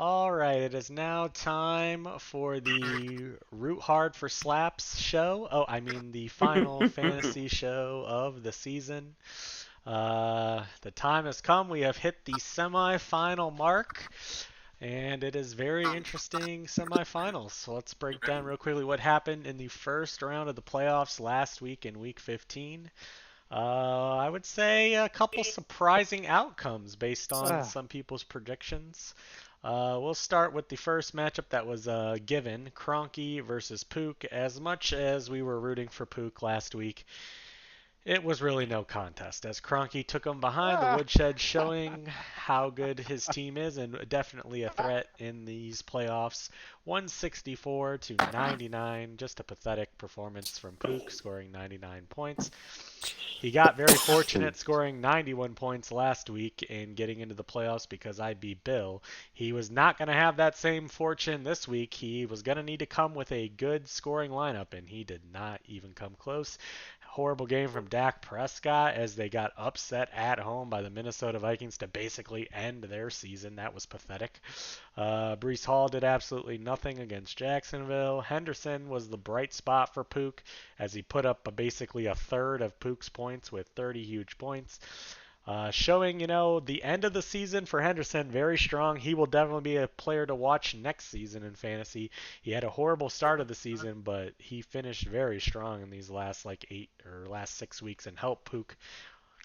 All right, it is now time for the Root Hard for Slaps show. Oh, I mean the final fantasy show of the season. The time has come. We have hit the semi-final mark, and it is very interesting semifinals. So let's break down real quickly what happened in the first round of the playoffs last week in Week 15. I would say a couple surprising outcomes based on Ah, some people's predictions. We'll start with the first matchup that was given, Cronky versus Pook. As much as we were rooting for Pook last week, it was really no contest, as Cronky took him behind the ah, woodshed, showing how good his team is and definitely a threat in these playoffs. 164 to 99, just a pathetic performance from Pook, scoring 99 points. He got very fortunate scoring 91 points last week and getting into the playoffs because I beat Bill. He was not going to have that same fortune this week. He was going to need to come with a good scoring lineup, and he did not even come close. Horrible game from Dak Prescott as they got upset at home by the Minnesota Vikings to basically end their season. That was pathetic. Brees Hall did absolutely nothing against Jacksonville. Henderson was the bright spot for Pook as he put up basically a third of Pook's points with 30 huge points. Showing, the end of the season for Henderson very strong. He will definitely be a player to watch next season in fantasy. He had a horrible start of the season, but he finished very strong in these last last 6 weeks and helped Pook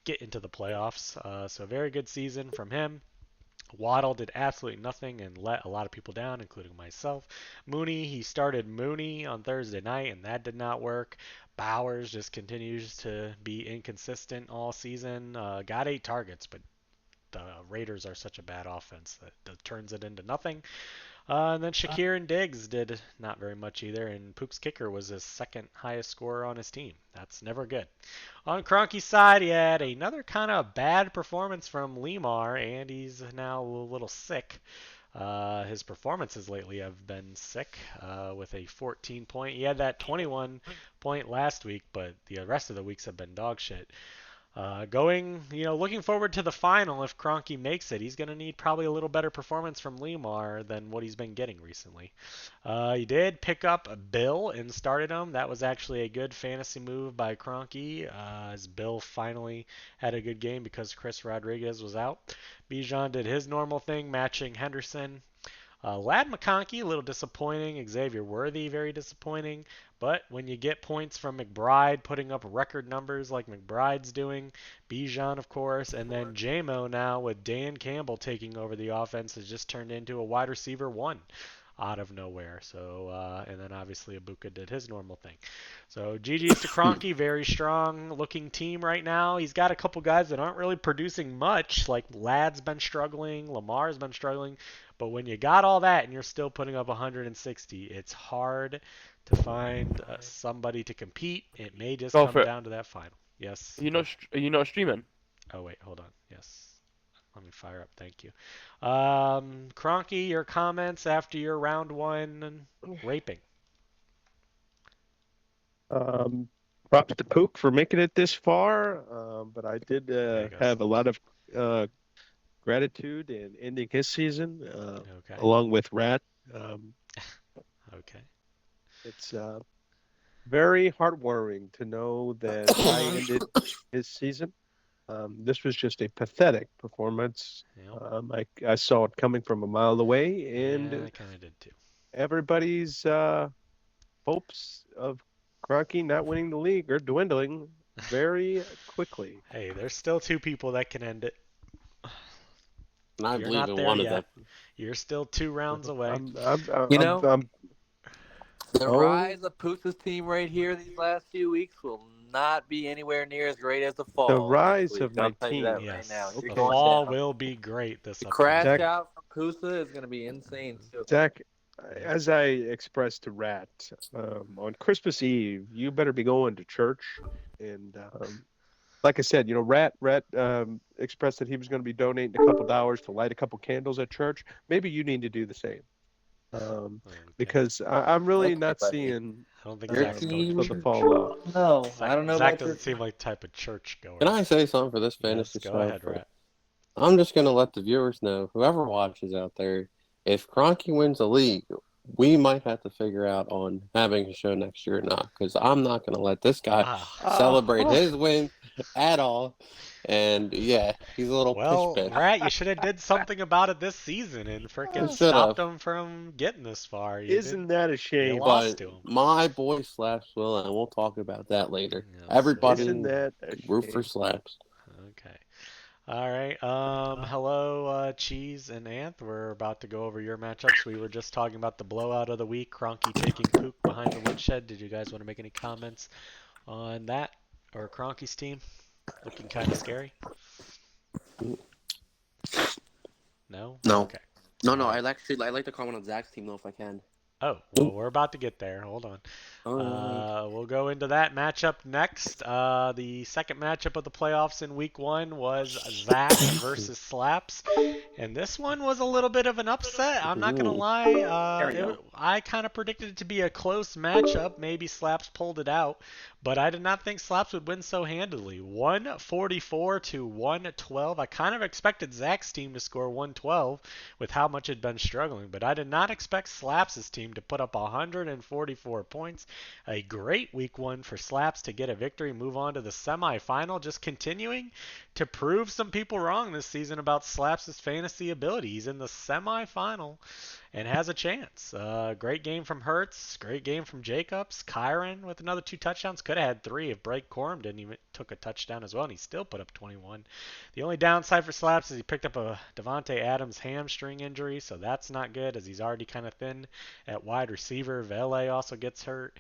get into the playoffs. So a very good season from him. Waddle did absolutely nothing and let a lot of people down, including myself. Mooney, he started Mooney on Thursday night, and that did not work. Bowers just continues to be inconsistent all season. Got 8 targets, but the Raiders are such a bad offense that turns it into nothing. And then Shakir and Diggs did not very much either, and Pook's kicker was his second highest scorer on his team. That's never good. On Cronky's side, he had another kind of bad performance from Lemar, and he's now a little sick. His performances lately have been sick with a 14 point. He had that 21 point last week, but the rest of the weeks have been dog shit. Looking forward to the final. If Cronky makes it, he's going to need probably a little better performance from Lemar than what he's been getting recently. He did pick up Bill and started him. That was actually a good fantasy move by Cronky, as Bill finally had a good game because Chris Rodriguez was out. Bijan did his normal thing, matching Henderson. Lad McConkey, a little disappointing. Xavier Worthy, very disappointing. But when you get points from McBride putting up record numbers like McBride's doing, Bijan, of course, and then JMO now with Dan Campbell taking over the offense has just turned into a wide receiver one out of nowhere. So, and then obviously Abuka did his normal thing. So GG's to Cronky, very strong looking team right now. He's got a couple guys that aren't really producing much, like Lad's been struggling, Lamar's been struggling. But when you got all that and you're still putting up 160, it's hard to find somebody to compete. It may just go come for it. down to that final. Yes. You know, Go. streaming. Oh wait, hold on. Yes. Let me fire up. Thank you. Cronky, your comments after your round one raping. Um, Props to Pook for making it this far, but I did There you go. have a lot of uh, gratitude in ending his season, Okay. along with Rat. Um, Okay. it's very heartwarming to know that I ended his season. This was just a pathetic performance. Yep. I saw it coming from a mile away, Yeah, I and kind of did too. everybody's hopes of Kroenke not winning the league are dwindling very quickly. Hey, there's still 2 people that can end it. And I You're believe not in there one of yet. them. You're still 2 rounds away. You know, I'm the oh, rise of Pusa's team right here these last few weeks will not be anywhere near as great as the the fall next rise week. of I'll my tell you that team. right now. Yes, You're the Okay, going fall down. will be great this The upcoming crash Zach, week. out from Pusa is going to be insane too. Zach, Yep. as I expressed to Rat, on Christmas Eve, you better be going to church. And like I said, Rat expressed that he was going to be donating a couple dollars to light a couple candles at church. Maybe you need to do the same, Okay. because I'm really Okay, not buddy. seeing I don't think Your Zach's going to team? the church. fallout. No, I Zach, don't know Zach about your doesn't seem like the type of church goer. Can I say something for this Yes, fantasy go show? ahead, Rat. I'm just going to let the viewers know, whoever watches out there, if Kroenke wins the league, we might have to figure out on having a show next year or not, because I'm not going to let this guy Wow. celebrate Oh. his win at all. And yeah, he's a little Well, pitch bitch. Rat, you should have did something about it this season and frickin' Should stopped have. him from getting this far. Isn't that a You shame? lost But to him. my boy Slaps will, and we'll talk about that later. Yes, Everybody Isn't that a root for shame? Slaps. Okay. All right. Hello, Cheese and Anth. We're about to go over your matchups. We were just talking about the blowout of the week, Kroenke taking Pook behind the woodshed. Did you guys want to make any comments on that or Kroenke's team? Looking kind of scary? No? No. Okay. No, I like to comment on Zach's team though if I can. Oh, well, we're about to get there. Hold on. We'll go into that matchup next. The second matchup of the playoffs in week 1 was Zach versus Slaps. And this one was a little bit of an upset. I'm not going to lie. I kind of predicted it to be a close matchup. Maybe Slaps pulled it out. But I did not think Slaps would win so handily. 144 to 112. I kind of expected Zach's team to score 112 with how much it'd been struggling. But I did not expect Slaps' team to put up 144 points. A great week 1 for Slaps to get a victory, move on to the semifinal, just continuing to prove some people wrong this season about Slaps' fantasy ability. He's in the semifinal and has a chance. Great game from Hertz, great game from Jacobs. Kyron with another 2 touchdowns. Could have had 3 if Blake Corum didn't even took a touchdown as well, and he still put up 21. The only downside for Slaps is he picked up a Devontae Adams hamstring injury, so that's not good as he's already kind of thin at wide receiver. Vele also gets hurt.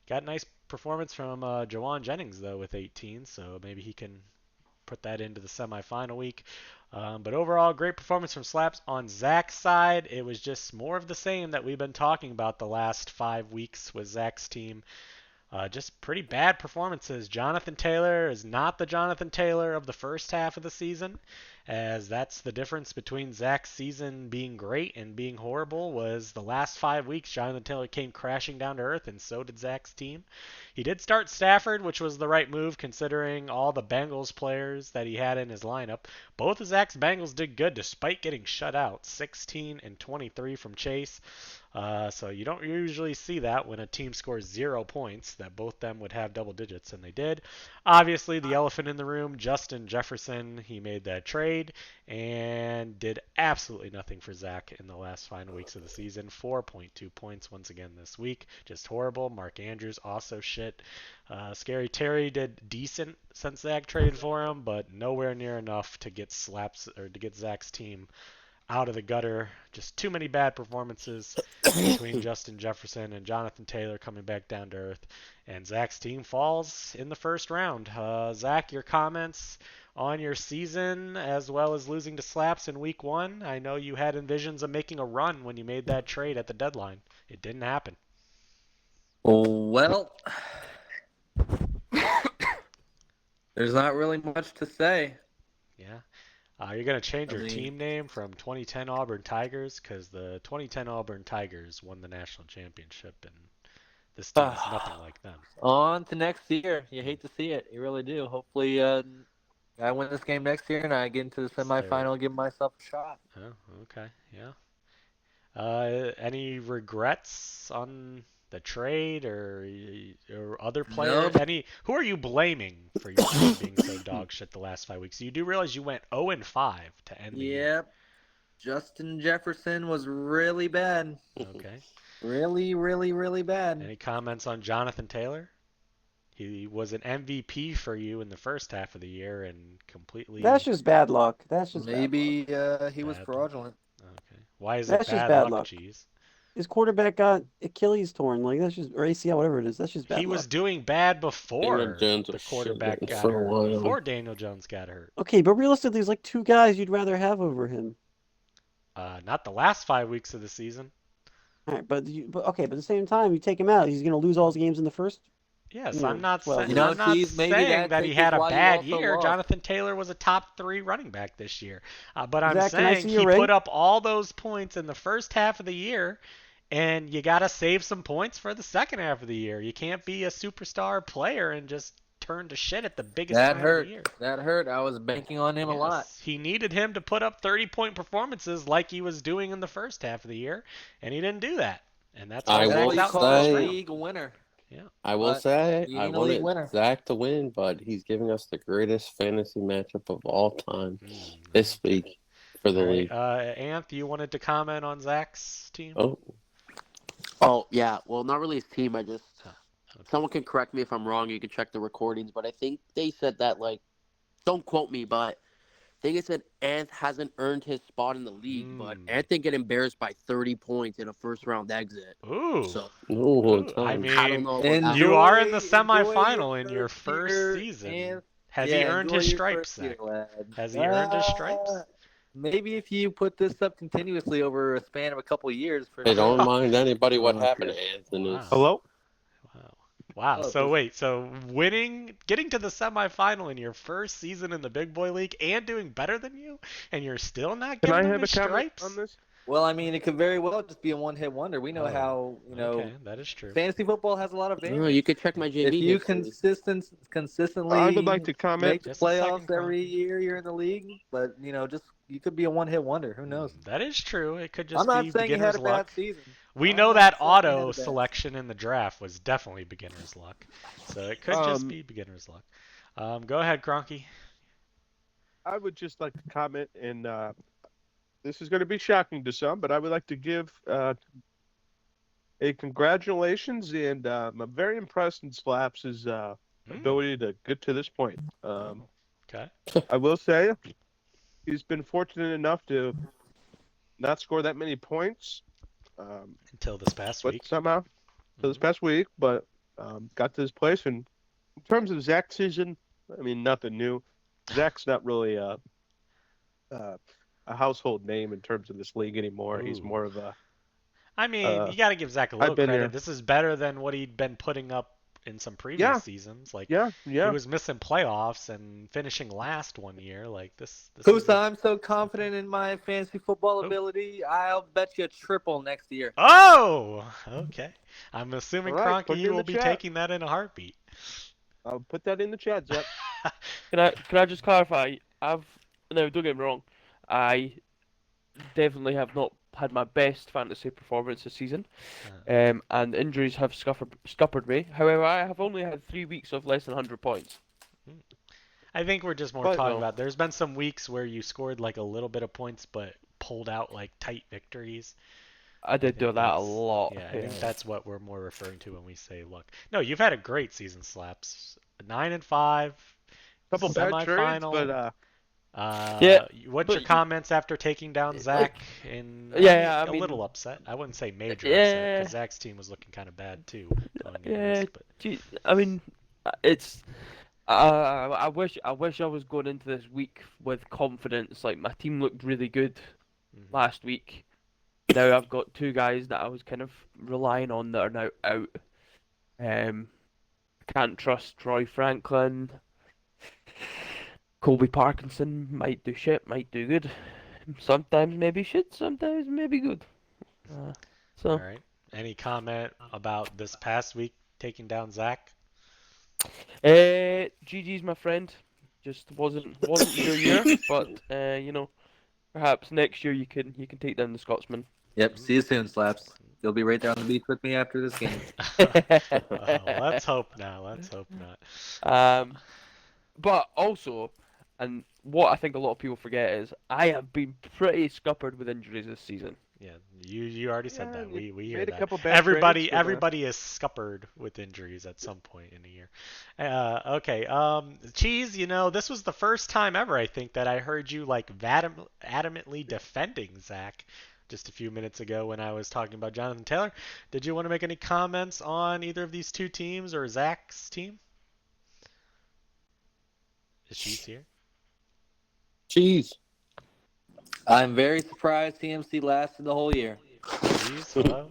Got a nice performance from Jawan Jennings, though, with 18, so maybe he can put that into the semifinal week. But overall, great performance from Slaps. On Zach's side, it was just more of the same that we've been talking about the last 5 weeks with Zach's team. Just pretty bad performances. Jonathan Taylor is not the Jonathan Taylor of the first half of the season, as that's the difference between Zach's season being great and being horrible. Was the last 5 weeks Jonathan Taylor came crashing down to earth, and so did Zach's team. He did start Stafford, which was the right move considering all the Bengals players that he had in his lineup. Both of Zach's Bengals did good despite getting shut out, 16 and 23 from Chase. So you don't usually see that when a team scores 0 points, that both them would have double digits, and they did. Obviously, the elephant in the room, Justin Jefferson, he made that trade and did absolutely nothing for Zach in the last 5 weeks of the season. 4.2 points once again this week. Just horrible. Mark Andrews also shit. Scary Terry did decent since Zach traded for him, but nowhere near enough to get Slaps or to get Zach's team out of the gutter. Just too many bad performances between Justin Jefferson and Jonathan Taylor coming back down to earth. And Zach's team falls in the first round. Zach, your comments on your season as well as losing to Slaps in week 1. I know you had envisions of making a run when you made that trade at the deadline. It didn't happen. Well, there's not really much to say. Yeah. You're going to change your team name from 2010 Auburn Tigers because the 2010 Auburn Tigers won the national championship, and this team is nothing like them. On to next year. You hate to see it. You really do. Hopefully, I win this game next year and I get into the semifinal and give myself a shot. Oh, okay. Yeah. Any regrets on the trade or other players? Nope. Who are you blaming for your team being so dog shit the last 5 weeks? You do realize you went 0-5 to end the year. Yep. Justin Jefferson was really bad. Okay. Really, really, really bad. Any comments on Jonathan Taylor? He was an MVP for you in the first half of the year and completely. That's just bad luck. That's just maybe bad luck. he was fraudulent. Okay. Why is That's it just bad bad luck, luck. Jeez? His quarterback got Achilles torn. Like that's just or ACL, whatever it is. That's just bad He luck. was doing bad before Daniel Jones the was quarterback shit got for a hurt. while. Before Daniel Jones got hurt. Okay, but realistically, there's like 2 guys you'd rather have over him. Not the last 5 weeks of the season. All right, but at the same time, you take him out, he's going to lose all his games in the first. Yes, Yeah, I'm not, well, I'm you know, not Keith, maybe saying that he had a why you bad also year. lost. Jonathan Taylor was a top 3 running back this year. But I'm Zach, can I saying see he your ring? put up all those points in the first half of the year, and you got to save some points for the second half of the year. You can't be a superstar player and just turned to shit at the biggest That time hurt. of the year. That hurt. I was banking on him a lot. Yes, he needed him to put up 30-point performances like he was doing in the first half of the year, and he didn't do that. And that's why I That's will what you Zach's out call a say- for the league winner. I will But say he I ain't a league wanted winner. Zach to win, but he's giving us the greatest fantasy matchup of all time Mm. this week for the All right, league. Anth, you wanted to comment on Zach's team? Oh, Oh yeah, well, not really his team. I just Okay. someone can correct me if I'm wrong. You can check the recordings, but I think they said that don't quote me, but I think it said Ant hasn't earned his spot in the league, but Mm. Ant didn't get embarrassed by 30 points in a first round exit. Ooh. So no, Ooh, I mean, I don't know. And you are in the enjoy semifinal in your first first year, season. and- Has he earned enjoy his your stripes, first year, Zach? lad. Has he earned his stripes? Maybe if you put this up continuously over a span of a couple of years. For Hey, don't sure. remind anybody what Okay. happened to Anthony. Wow. Hello? Wow. Oh, So this- wait, so getting to the semifinal in your first season in the Big Boy League and doing better than you, and you're still not Can getting I him have a his comment stripes? on this? Well, I mean, it could very well just be a one-hit wonder. We know Oh, how Okay, that is true. fantasy football has a lot of No, variance. you could check my JV. If you history. consistently I would like to comment. make the Just a second, playoffs every Cronky. year you're in the league, but just you could be a one-hit wonder. Who knows? That is true. It could just I'm not be saying he had beginner's a luck. bad season. We I'm know not that saying he had a auto bad selection in the draft was definitely beginner's luck. So it could just Um, be beginner's luck. Go ahead, Cronky. I would just like to comment, and this is going to be shocking to some, but I would like to give a congratulations, and I'm very impressed in Slaps' ability to get to this point. Okay. I will say he's been fortunate enough to not score that many points, Until this past but week. somehow for this past week, but got to this place. And in terms of Zach's season, I mean, nothing new. Zach's not really a household name in terms of this league anymore. He's Ooh. more of a I mean, you got to give Zach a I've little been credit. there. This is better than what he'd been putting up in some previous Yeah. seasons. Like yeah. he was missing playoffs and finishing last one year. Like this Kusa, is I'm so confident in my fantasy football Oh. ability. I'll bet you a triple next year. Oh, okay. I'm assuming All right, put Cronky it you in will the be chat. taking that in a heartbeat. I'll put that in the chat, Zach. Can I just clarify? Don't get me wrong. I definitely have not had my best fantasy performance this season, and injuries have scuppered me. However, I have only had 3 weeks of less than 100 points. I think we're just more But- talking about there's been some weeks where you scored like a little bit of points but pulled out like tight victories. I did think do that a that's- lot. Yeah, I think that's what we're more referring to when we say luck. No, you've had a great season, Slaps. 9-5. Couple bad trades, Semifinal. but Yeah, What's your but- comments after taking down Zach? In Yeah, I a mean- little upset. I wouldn't say major upset Yeah. because Zach's team was looking kind of bad too. Going into Yeah, this, but gee, I mean, it's. I wish I was going into this week with confidence. Like my team looked really good Mhm. last week. Now I've got two guys that I was kind of relying on that are now out. Can't trust Troy Franklin. Colby Parkinson might do shit, might do good. Sometimes maybe shit, sometimes maybe good. So. all right. Any comment about this past week taking down Zach? GG's my friend. Just wasn't your year, but perhaps next year you can take down the Scotsman. Yep. See you soon, Slaps. You'll be right there on the beach with me after this game. Oh, let's hope not. Let's hope not. But also, and what I think a lot of people forget is I have been pretty scuppered with injuries this season. Yeah, you already said yeah, that. you We hear made a that. couple bad Everybody trades, but, everybody is scuppered with injuries at some point in the year. Okay. Cheese, this was the first time ever I think that I heard you like adamantly defending Zach just a few minutes ago when I was talking about Jonathan Taylor. Did you want to make any comments on either of these two teams or Zach's team? Is Cheese here? Cheese. I'm very surprised TMC lasted the whole year. Cheese, hello?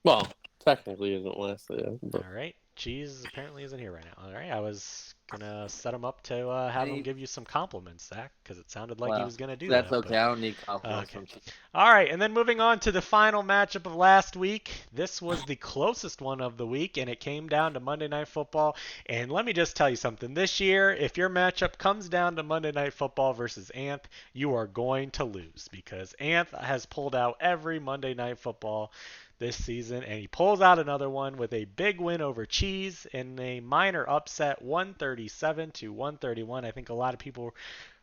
Well, technically isn't last year, but All right. Cheese apparently isn't here right now. All right. I was gonna set him up to have him give you some compliments, Zach, because it sounded like he Well, was gonna do That's that. okay. I don't need compliments Okay. from Cheese. All right, and then moving on to the final matchup of last week. This was the closest one of the week, and it came down to Monday Night Football. And let me just tell you something. This year, if your matchup comes down to Monday Night Football versus Anth, you are going to lose because Anth has pulled out every Monday Night Football this season, and he pulls out another one with a big win over Cheese in a minor upset, 137-131. I think a lot of people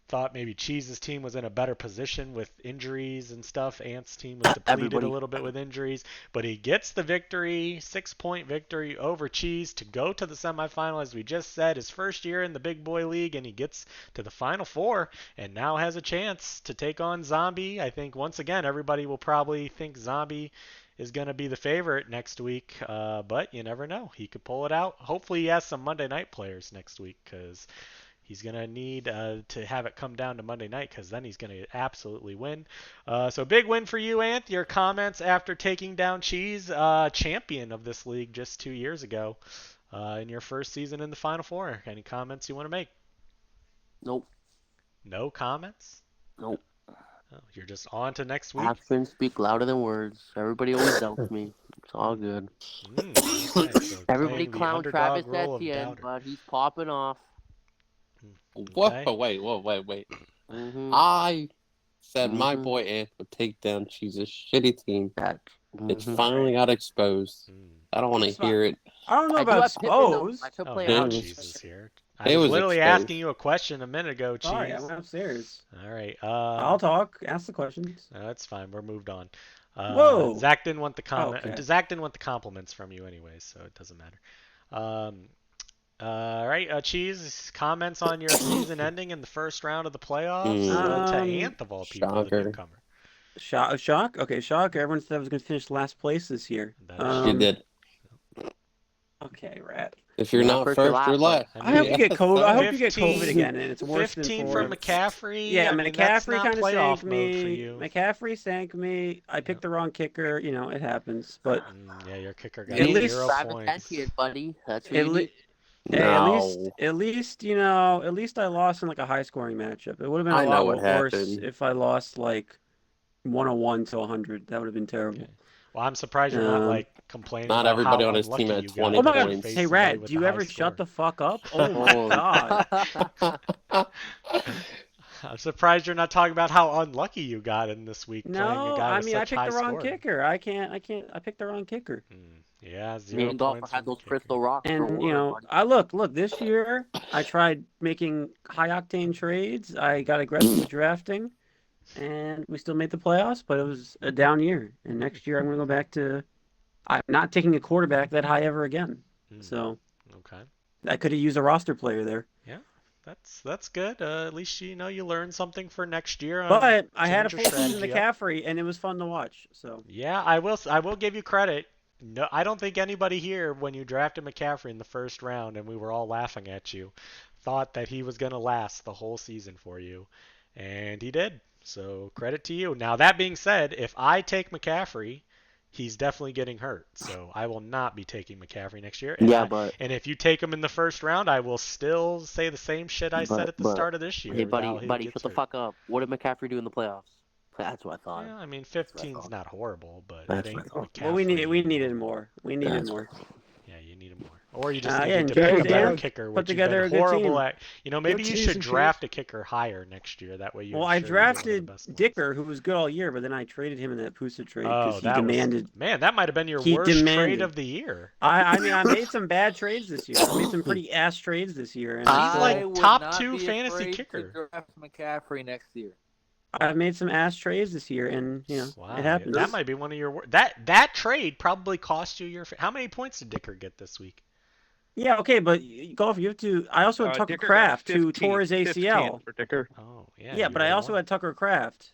thought maybe Cheese's team was in a better position with injuries and stuff. Ant's team was depleted Everybody. a little bit with injuries, but he gets the victory, 6-point victory over Cheese to go to the semifinal, as we just said, his first year in the Big Boy League, and he gets to the Final Four and now has a chance to take on Zombie. I think once again everybody will probably think Zombie is going to be the favorite next week, but you never know. He could pull it out. Hopefully he has some Monday night players next week because he's going to need to have it come down to Monday night because then he's going to absolutely win. So big win for you, Anth. Your comments after taking down Cheese, champion of this league just 2 years ago in your first season in the Final Four. Any comments you want to make? Nope. No comments? Nope. Oh, you're just on to next week? Actions speak louder than words. Everybody always doubts me. It's all good. Okay, so Everybody playing the clown underdog Travis role of Etienne, doubter. but he's popping off. Okay. Wait. Mm-hmm. I said my Mhm. boy Ant would take down Cheese's shitty team. That, It mhm. finally got exposed. Mm. I don't want to It's fine. hear it. I don't know I do about have Pittman, though. exposed. I could Oh, play now out. Cheese is here. I It was was literally exposed. asking you a question a minute ago, Cheese. Sorry, I went upstairs. All right. I'll talk. Ask the questions. No, that's fine. We're moved on. Whoa. Zach didn't want the comment. Okay. Zach didn't want the compliments from you anyways, so it doesn't matter. All right, Cheese, comments on your season ending in the first round of the playoffs to Anth of all people, the Shocker. newcomer. Shock. Okay, shock. Everyone said I was going to finish last place this year. That is You did. Okay, rat. If you're Yeah, not first first, or you're last. last. I hope you get COVID. I hope you get 15 COVID again, and it's worse 15 than from 4. McCaffrey. Yeah, I mean, that's McCaffrey not kind of playoff sank mode for me. you. McCaffrey sank me. I picked the wrong kicker. You know, it happens. But Yeah, your kicker You got At need least- 0 Travis points. Etienne, buddy. That's what at, you le- need. hey, No. at least you know, at least I lost in like a high scoring matchup. It would have been I a know lot what worse happened. if I lost like 101 to 100. That would have been terrible. Okay. Well, I'm surprised you're not Um, like complaining Not about everybody how on his unlucky team had you got 20 Oh my when god! you points. faced Hey, somebody Rad, with do you the high ever shut score. the fuck up? Oh my god! I'm surprised you're not talking about how unlucky you got in this week playing a No, guy I with mean I such picked high the wrong scoring. kicker. I can't. I picked the wrong kicker. Yeah, Me 0 and Golfer points had from the those kicker. crystal rocks for And you water, know, buddy. I look this year. I tried making high octane trades. I got aggressive with drafting, and we still made the playoffs. But it was a down year. And next year I'm going to go back to. I'm not taking a quarterback that high ever again. Hmm, So Okay. I could have used a roster player there. That's good. At least you know you learned something for next year. But I had a change your full season strategy up. McCaffrey, and it was fun to watch. So Yeah, I will give you credit. No, I don't think anybody here, when you drafted McCaffrey in the first round and we were all laughing at you, thought that he was going to last the whole season for you. And he did. So credit to you. Now, that being said, if I take McCaffrey, he's definitely getting hurt. So I will not be taking McCaffrey next year. And Yeah, I- but and if you take him in the first round, I will still say the same shit I said at the but- start of this year. hey, about buddy, who buddy, gets shut the hurt. fuck up. What did McCaffrey do in the playoffs? That's what I thought. Yeah, I mean, 15's not horrible, but That's it ain't what I McCaffrey. well, we needed more. We needed That's more. Yeah, you need him more. Or you just Yeah, need and to pick a Jared better Dance kicker, put which you've together been a good horrible team. at. You know, maybe Good you season, should Chief. draft a kicker higher next year. That way you. Well, I ensure you get one of the drafted best ones. Dicker, who was good all year, but then I traded him in that Pusa trade because Oh, he that demanded. was man. That might have been your He worst trade demanded. of the year. I mean, I made some bad trades this year. I made some pretty ass trades this year, and He's I like still- would top not 2 be fantasy afraid kicker. to draft McCaffrey next year. I've made some ass trades this year, and you know Wow, it happens. that might be one of your that trade probably cost you your. How many points did Dicker get this week? Yeah, okay, but Golf, you have to. I also had Tucker Dicker got Kraft who 15 tore his ACL. for Dicker. Oh Yeah, you but I had also one. had Tucker Kraft.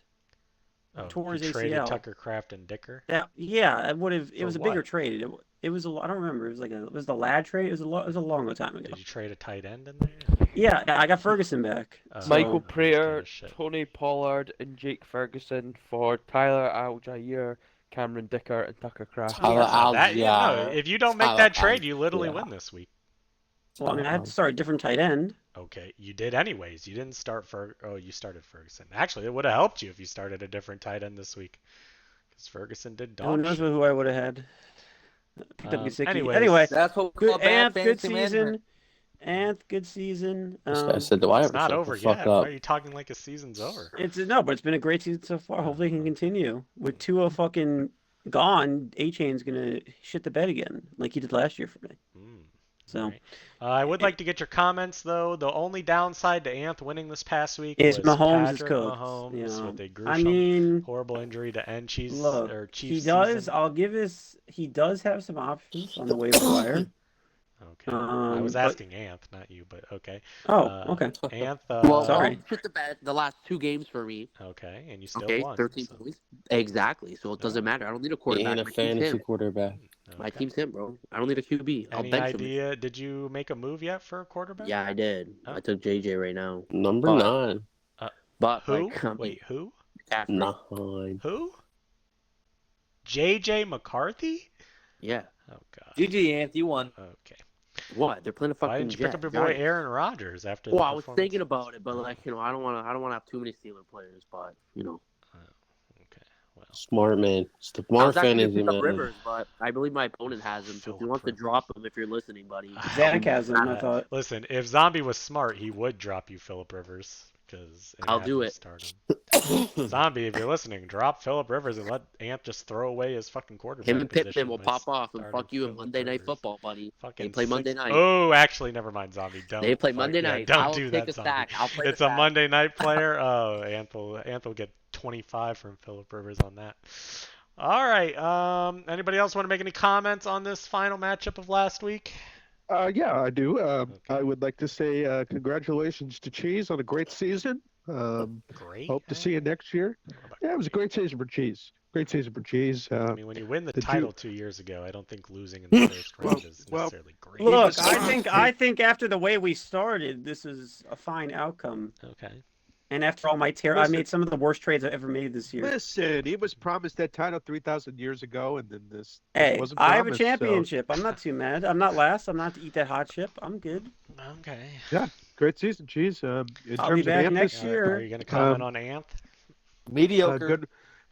Oh, tore you his traded ACL. Tucker Kraft and Dicker. Yeah, it would have. It For was a bigger what? trade. It was a. I don't remember. It was the Lad trade. It was a long time ago. Did you trade a tight end in there? Yeah, I got Ferguson back. Oh, Michael that's Prater, kinda shit. Tony Pollard, and Jake Ferguson for Tyler Algier, Cameron Dicker, and Tucker Kraft. Tyler Yeah, No, Algier. if you don't make Tyler that trade, you literally Algier. win this week. Well, I mean, I had to start a different tight end. Okay, you did anyways. You didn't start you started Ferguson. Actually, it would have helped you if you started a different tight end this week, because Ferguson did Who dog knows shit. who I would have had? Picked up Gesicki. Anyways, Anyway, That's what we good call bad Anth, good fantasy management. season. Anth, good season. This guy said, "Do I it's ever not shut over the fuck yet. up?" Why are you talking like a season's over? It's no, but it's been a great season so far. Hopefully, it can continue. With Tua fucking gone, A-Chain's gonna shit the bed again, like he did last year for me. So Alright. I would like to get your comments though. The only downside to Anth winning this past week it's was Mahomes is Patrick cooked. Mahomes with a I gruesome, mean, horrible injury to end Chiefs look, or Chiefs he does. season. I'll give his. He does have some options on the waiver wire. Okay. I was but- asking Anth, not you, but okay. Oh, okay. Anth. Well, Sorry. Mahomes shit the bed the last 2 games for me. Okay, and you still Okay, won. 13 so- points. Exactly. So it doesn't matter. I don't need a He quarterback. ain't a My team's fantasy him. quarterback. My Okay. team's him, bro. I don't need a QB. I'll Any bench him. idea? Did you make a move yet for a quarterback? Yeah, I did. Oh. I took JJ right now. Number But- 9. But Who? like, Wait, who? McCaffrey. 9. Who? JJ McCarthy? Yeah. Oh god. GG, Anth, you won. Okay. What? They're playing a fucking Why didn't you pick Jets, up your boy Giants. Aaron Rodgers after Well, the I was performance? thinking about it, but like, I don't want to have too many Steeler players, but Okay. Well, Smart man. I Smart was actually fantasy gonna pick up man. Rivers, but I believe my opponent has him. So if you want to Philip drop him, if you're listening, buddy, Zach has him. I thought. listen, if Zombie was smart, he would drop you Philip Rivers because I'll do it. Start him. Zombie, if you're listening, drop Philip Rivers and let Ant just throw away his fucking quarterback. him and position Pittman will by pop off and starting fuck you in Phillip Monday Night Rivers. Football, buddy. Fucking They play Monday six- night. Oh, actually, never mind, Zombie. Don't. They play fuck- Monday yeah, night. Don't I'll do take that, a Zombie. stack. I'll play It's the a stack. Monday night player. Oh, Ant will get 25 from Philip Rivers on that. All right. Anybody else want to make any comments on this final matchup of last week? Yeah, I do. Okay. I would like to say congratulations to Cheese on a great season. Great. Hope to see you next year. What about Yeah, it was a great season for Cheese. Great season for Cheese. I mean, when you win the did you- title 2 years ago, I don't think losing in the first round is well, necessarily great. Look, was- I think after the way we started, this is a fine outcome. Okay. And after all my I Listen. made some of the worst trades I've ever made this year. Listen, he was promised that title 3,000 years ago, and then this Hey, wasn't I have a promised, so- championship. I'm not too mad. I'm not last. I'm not to eat that hot chip. I'm good. Okay. Great season, Cheese. In I'll be terms of back Anth, next Are year. you going to comment on Anth? Mediocre.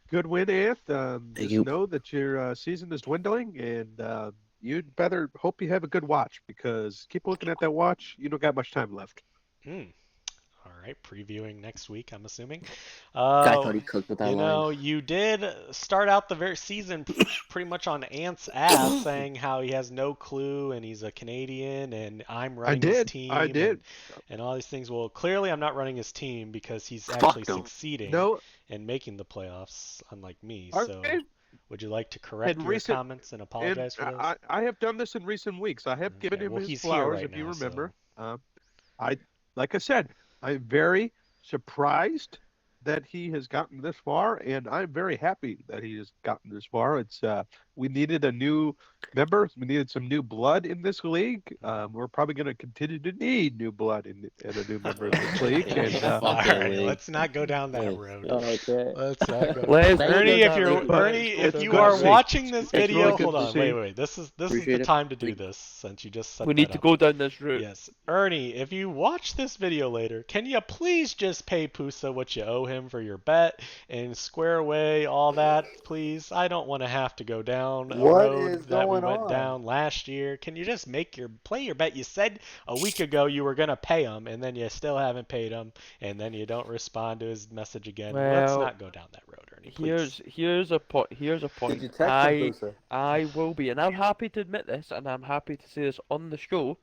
good win, Anth. Thank Just you. know that your season is dwindling, and you'd better hope you have a good watch, because keep looking at that watch. You don't got much time left. All right. Previewing next week, I'm assuming. I thought he cooked with that You line. know, you did start out the very season pretty much on Ant's ass, saying how he has no clue and he's a Canadian and I'm running his did. team. I did. And all these things. Well, clearly I'm not running his team because he's Fuck actually no. succeeding No, and making the playoffs, unlike me. Okay. So, would you like to correct In your recent- comments and and apologize for those? I have done this in recent weeks. I have given Okay, him well, his he's here flowers, right if you now, remember. Like I said, I'm very surprised that he has gotten this far, and I'm very happy that he has gotten this far. It's we needed a new member. We needed some new blood in this league. We're probably going to continue to need new blood and a new member in this league. And All Fuck right, it, Lee. let's not go down that Yeah. road. Okay. Let's not go. Let's Thank Ernie, you, if you're Zombie. But Ernie, if it's you good are to see. watching this It's video, really good hold to on, see. wait. This is the Appreciate it. time to do this since you just set we that need to up. go down this route. Yes, Ernie, if you watch this video later, can you please just pay Pusa what you owe him for your bet and square away all that, please? I don't want to have to go down a What road is that we going went on? down last year. Can you just play your bet? You said a week ago you were gonna pay him, and then you still haven't paid him, and then you don't respond to his message again. Let's Well, not go down that road, Ernie. Please. Here's a point. Here's a point. Did you text him, Booster? I will be, and I'm happy to admit this, and I'm happy to say this on the show.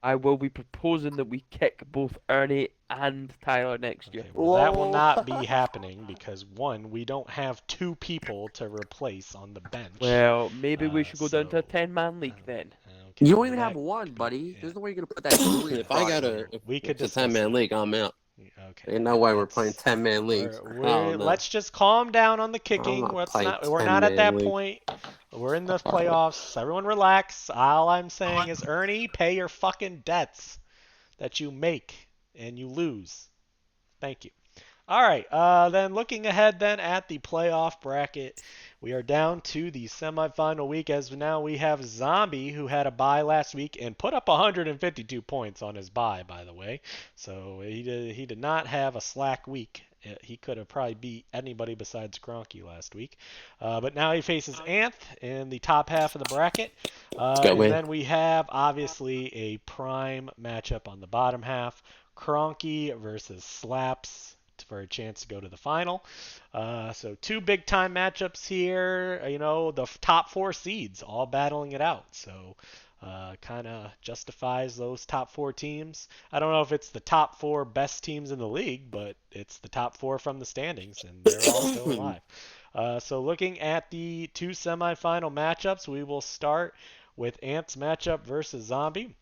I will be proposing that we kick both Ernie and Tyler next year. Okay, well, that will Whoa. not be happening because one, we don't have 2 people to replace on the bench. Well, maybe we should go down to a so- 10-man league then. Okay, You don't well, even that have one, could be- buddy. yeah. There's no way you're gonna put that. Julian If I got Fry a, in. We could it's a discuss 10-man that. league, I'm out. Okay. Ain't no way we're let's- playing 10-man leagues. Let's just calm down on the kicking. not playing We're not at that 10-man league. point. We're in the playoffs. Everyone relax. All I'm saying is, Ernie, pay your fucking debts that you make and you lose. Thank you. All right. Then looking ahead then at the playoff bracket, we are down to the semifinal week as now we have Zombie who had a bye last week and put up 152 points on his bye, by the way. So he did not have a slack week. He could have probably beat anybody besides Cronky last week. But now he faces Anth in the top half of the bracket. go, And man. then we have obviously a prime matchup on the bottom half. Cronky versus Slaps for a chance to go to the final. So two big time matchups here. The top four seeds all battling it out. So kind of justifies those top four teams. I don't know if it's the top four best teams in the league, but it's the top four from the standings, and they're all still alive. So looking at the two semifinal matchups, we will start with Ants matchup versus Zombie.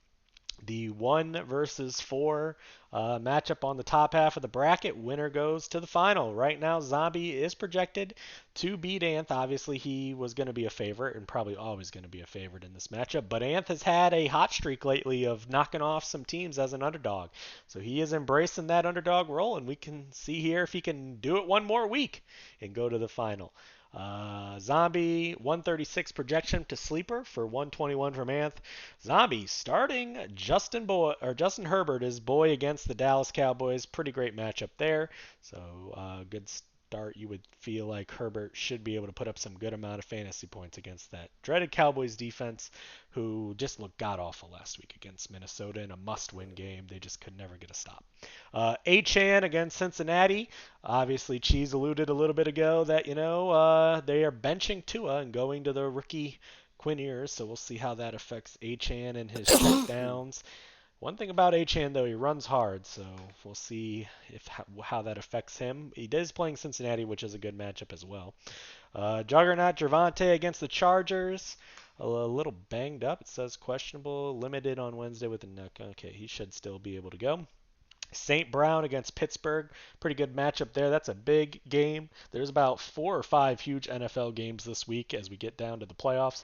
The 1 versus 4 matchup on the top half of the bracket. Winner goes to the final. Right now, Zombie is projected to beat Anth. Obviously, he was going to be a favorite and probably always going to be a favorite in this matchup. But Anth has had a hot streak lately of knocking off some teams as an underdog. So he is embracing that underdog role, and we can see here if he can do it one more week and go to the final. Zombie 136 projection to sleeper for 121 from Anth. Zombie starting Justin Herbert is boy against the Dallas Cowboys. Pretty great matchup there. So good start. You would feel like Herbert should be able to put up some good amount of fantasy points against that dreaded Cowboys defense, who just looked god awful last week against Minnesota in a must-win game. They just could never get a stop. Achane against Cincinnati. Obviously, Cheese alluded a little bit ago that they are benching Tua and going to the rookie Quinn Ewers, so we'll see how that affects Achane and his checkdowns. One thing about Achane, though, he runs hard, so we'll see how that affects him. He is playing Cincinnati, which is a good matchup as well. Juggernaut Gervonta against the Chargers. A little banged up. It says questionable, limited on Wednesday with a neck. Okay, he should still be able to go. St. Brown against Pittsburgh. Pretty good matchup there. That's a big game. There's about 4 or 5 huge NFL games this week as we get down to the playoffs.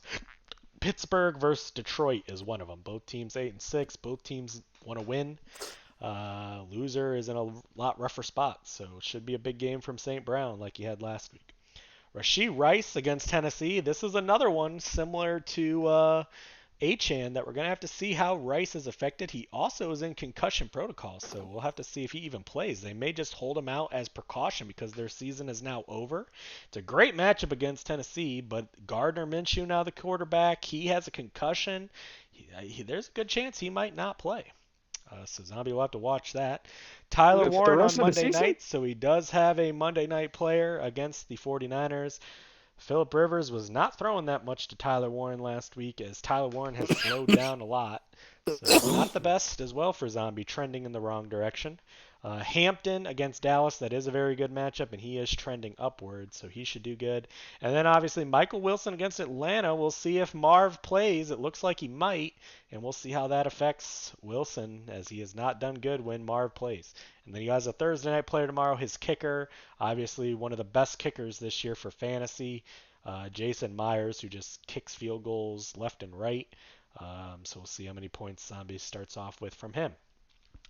Pittsburgh versus Detroit is one of them. Both teams 8-6. Both teams want to win. Loser is in a lot rougher spot, so it should be a big game from St. Brown like he had last week. Rashee Rice against Tennessee. This is another one similar to Achane that we're going to have to see how Rice is affected. He also is in concussion protocol, so we'll have to see if he even plays. They may just hold him out as precaution because their season is now over. It's a great matchup against Tennessee, but Gardner Minshew now the quarterback. He has a concussion. There's a good chance he might not play. So Zombie will have to watch that. Tyler For the Warren on rest of the Monday season? night, so he does have a Monday night player against the 49ers. Philip Rivers was not throwing that much to Tyler Warren last week as Tyler Warren has slowed down a lot. So not the best as well for Zombie, trending in the wrong direction. Hampton against Dallas, that is a very good matchup, and he is trending upward, so he should do good. And then obviously Michael Wilson against Atlanta. We'll see if Marv plays. It looks like he might, and we'll see how that affects Wilson as he has not done good when Marv plays. And then he has a Thursday night player tomorrow, his kicker, obviously one of the best kickers this year for fantasy, Jason Myers, who just kicks field goals left and right. So we'll see how many points Zombie starts off with from him.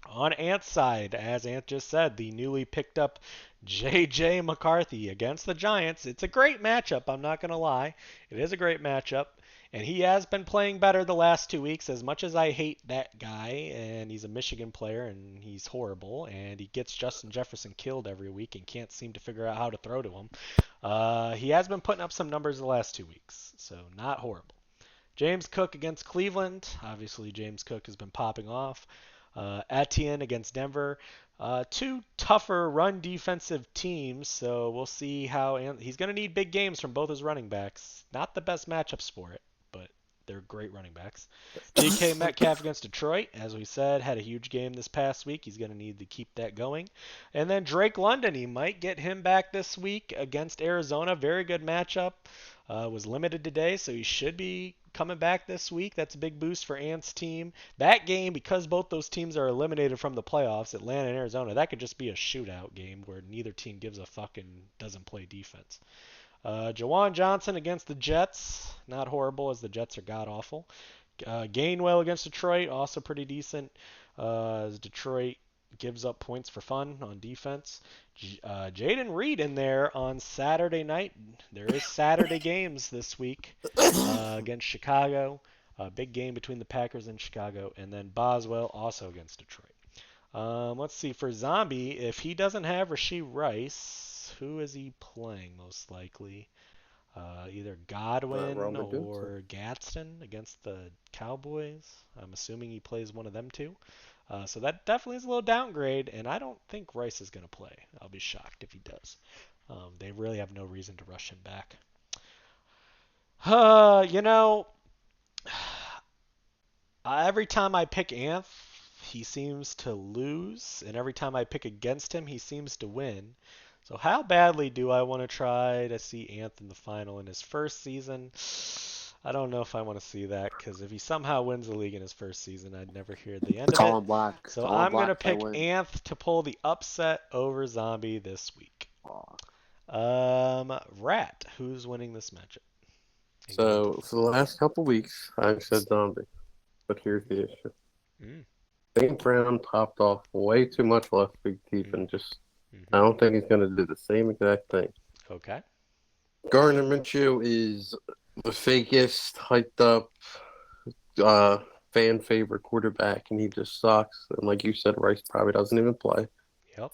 On Ant's side, as Ant just said, the newly picked up J.J. McCarthy against the Giants. It's a great matchup, I'm not going to lie. It is a great matchup. And he has been playing better the last 2 weeks, as much as I hate that guy, and he's a Michigan player, and he's horrible, and he gets Justin Jefferson killed every week and can't seem to figure out how to throw to him. He has been putting up some numbers the last 2 weeks, so not horrible. James Cook against Cleveland. Obviously, James Cook has been popping off. Etienne against Denver. Two tougher run defensive teams, so we'll see how he's going to need big games from both his running backs. Not the best matchups for it, but they're great running backs. DK Metcalf against Detroit, as we said, had a huge game this past week. He's going to need to keep that going. And then Drake London, he might get him back this week against Arizona. Very good matchup. Was limited today, so he should be coming back this week. That's a big boost for Ant's team. That game, because both those teams are eliminated from the playoffs, Atlanta and Arizona, that could just be a shootout game where neither team gives a fuck and doesn't play defense. Jawan Johnson against the Jets. Not horrible, as the Jets are god-awful. Gainwell against Detroit, also pretty decent. Detroit gives up points for fun on defense. Jaden Reed in there on Saturday night. There is Saturday games this week against Chicago. A big game between the Packers and Chicago, and then Boswell also against Detroit. Let's see, for Zombie, if he doesn't have Rashee Rice, who is he playing most likely? Either Godwin Robert Johnson. or Gadsden against the Cowboys. I'm assuming he plays one of them two. So that definitely is a little downgrade, and I don't think Rice is going to play. I'll be shocked if he does. They really have no reason to rush him back. Every time I pick Anth, he seems to lose, and every time I pick against him, he seems to win. So how badly do I want to try to see Anth in the final in his first season? I don't know if I want to see that, because if he somehow wins the league in his first season, I'd never hear the end of Colin it. Black. So Colin I'm going to Black, I pick win. Anth to pull the upset over Zombie this week. Rat, who's winning this matchup? So for the last couple weeks, I've said Zombie, but here's the issue. St. Brown popped off way too much last week, and just I don't think he's going to do the same exact thing. Okay. Gardner Minshew is the fakest, hyped up, fan favorite quarterback, and he just sucks. And like you said, Rice probably doesn't even play. Yep.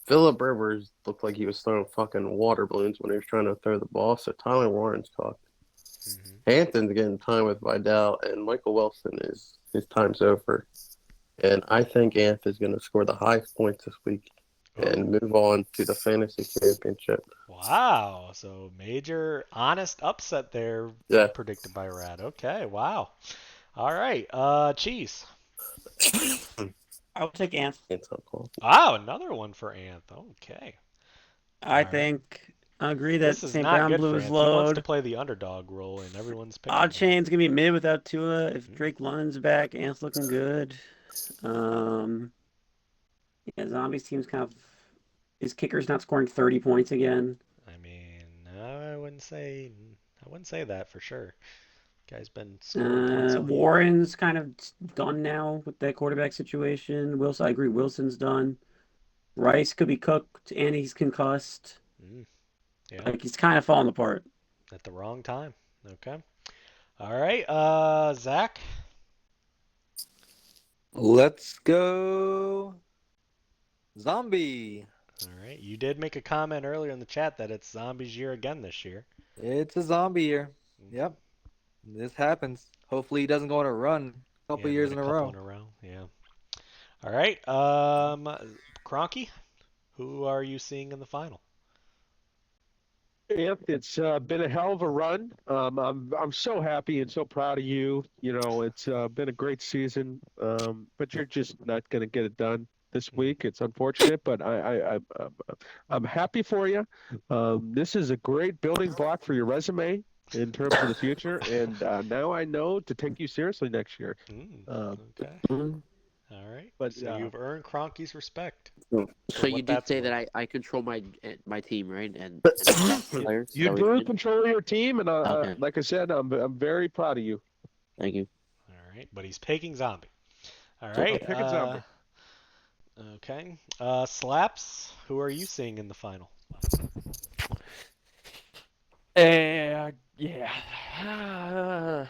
Phillip Rivers looked like he was throwing fucking water balloons when he was trying to throw the ball. So Tyler Warren's cooked. Hampton's getting time with Vidal, and Michael Wilson his time's over. And I think Anth is going to score the highest points this week and move on to the fantasy championship. Wow. So major honest upset there predicted by Rat. Okay. Wow. All right. Cheese. I'll take Anth. Wow. Another one for Anth. Okay. I agree that this is St. not Brown good blew for his Anth. He wants load. to play the underdog role, and everyone's picking Odd him. Chain's going to be mid without Tua. If Drake London's back, Anth's looking good. Zombie's team's kind of... His kicker's not scoring 30 points again. I mean, I wouldn't say that for sure. Guy's been scoring points. Warren's kind of done now with that quarterback situation. I agree. Wilson's done. Rice could be cooked, and he's concussed. Yeah. Like he's kind of falling apart. At the wrong time. Okay. All right. Zach. Let's go. Zombie. All right. You did make a comment earlier in the chat that it's Zombie's year again this year. It's a zombie year. Yep. This happens. Hopefully he doesn't go on a run a couple years in a row. Yeah. All right. Cronky, who are you seeing in the final? Anth, it's been a hell of a run. I'm so happy and so proud of you. You know, it's been a great season, but you're just not going to get it done this week. It's unfortunate, but I'm happy for you. This is a great building block for your resume in terms of the future, and now I know to take you seriously next year. Okay. All right. But so you've earned Cronky's respect. So you did say that I control my team, right? And players. You do control your team, and like I said, I'm very proud of you. Thank you. All right, but he's picking Zombie. All right. Picking Zombie. Okay. Slaps, who are you seeing in the final? Yeah. I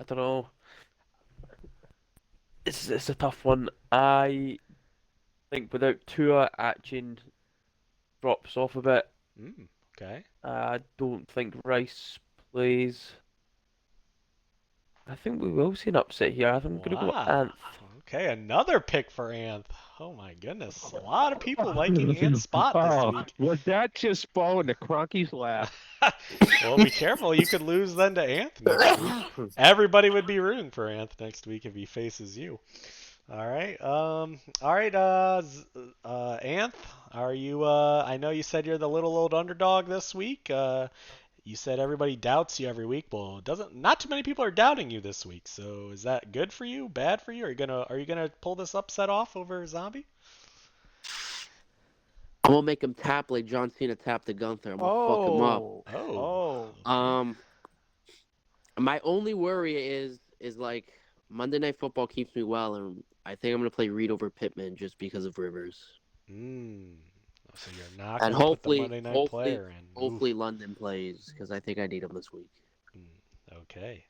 don't know. It's a tough one. I think without Tua, Atchin drops off a bit. Okay. I don't think Rice plays. I think we will see an upset here. I think I'm going to go Anth. Okay, another pick for Anth. Oh my goodness. A lot of people liking Anth's spot this week. Was that just fall into Cronky's lap? Well, be careful. You could lose then to Anth next week. Everybody would be rooting for Anth next week if he faces you. All right. Anth, are you I know you said you're the little old underdog this week. You said everybody doubts you every week. Well, not too many people are doubting you this week. So is that good for you? Bad for you? Are you gonna pull this upset off over Zombie? I'm gonna make him tap like John Cena tapped the Gunther. I'm gonna fuck him up. My only worry is like Monday Night Football keeps me well, and I think I'm going to play Reed over Pittman just because of Rivers. So you're not And going to put the Monday night player in. hopefully London plays because I think I need him this week. Okay.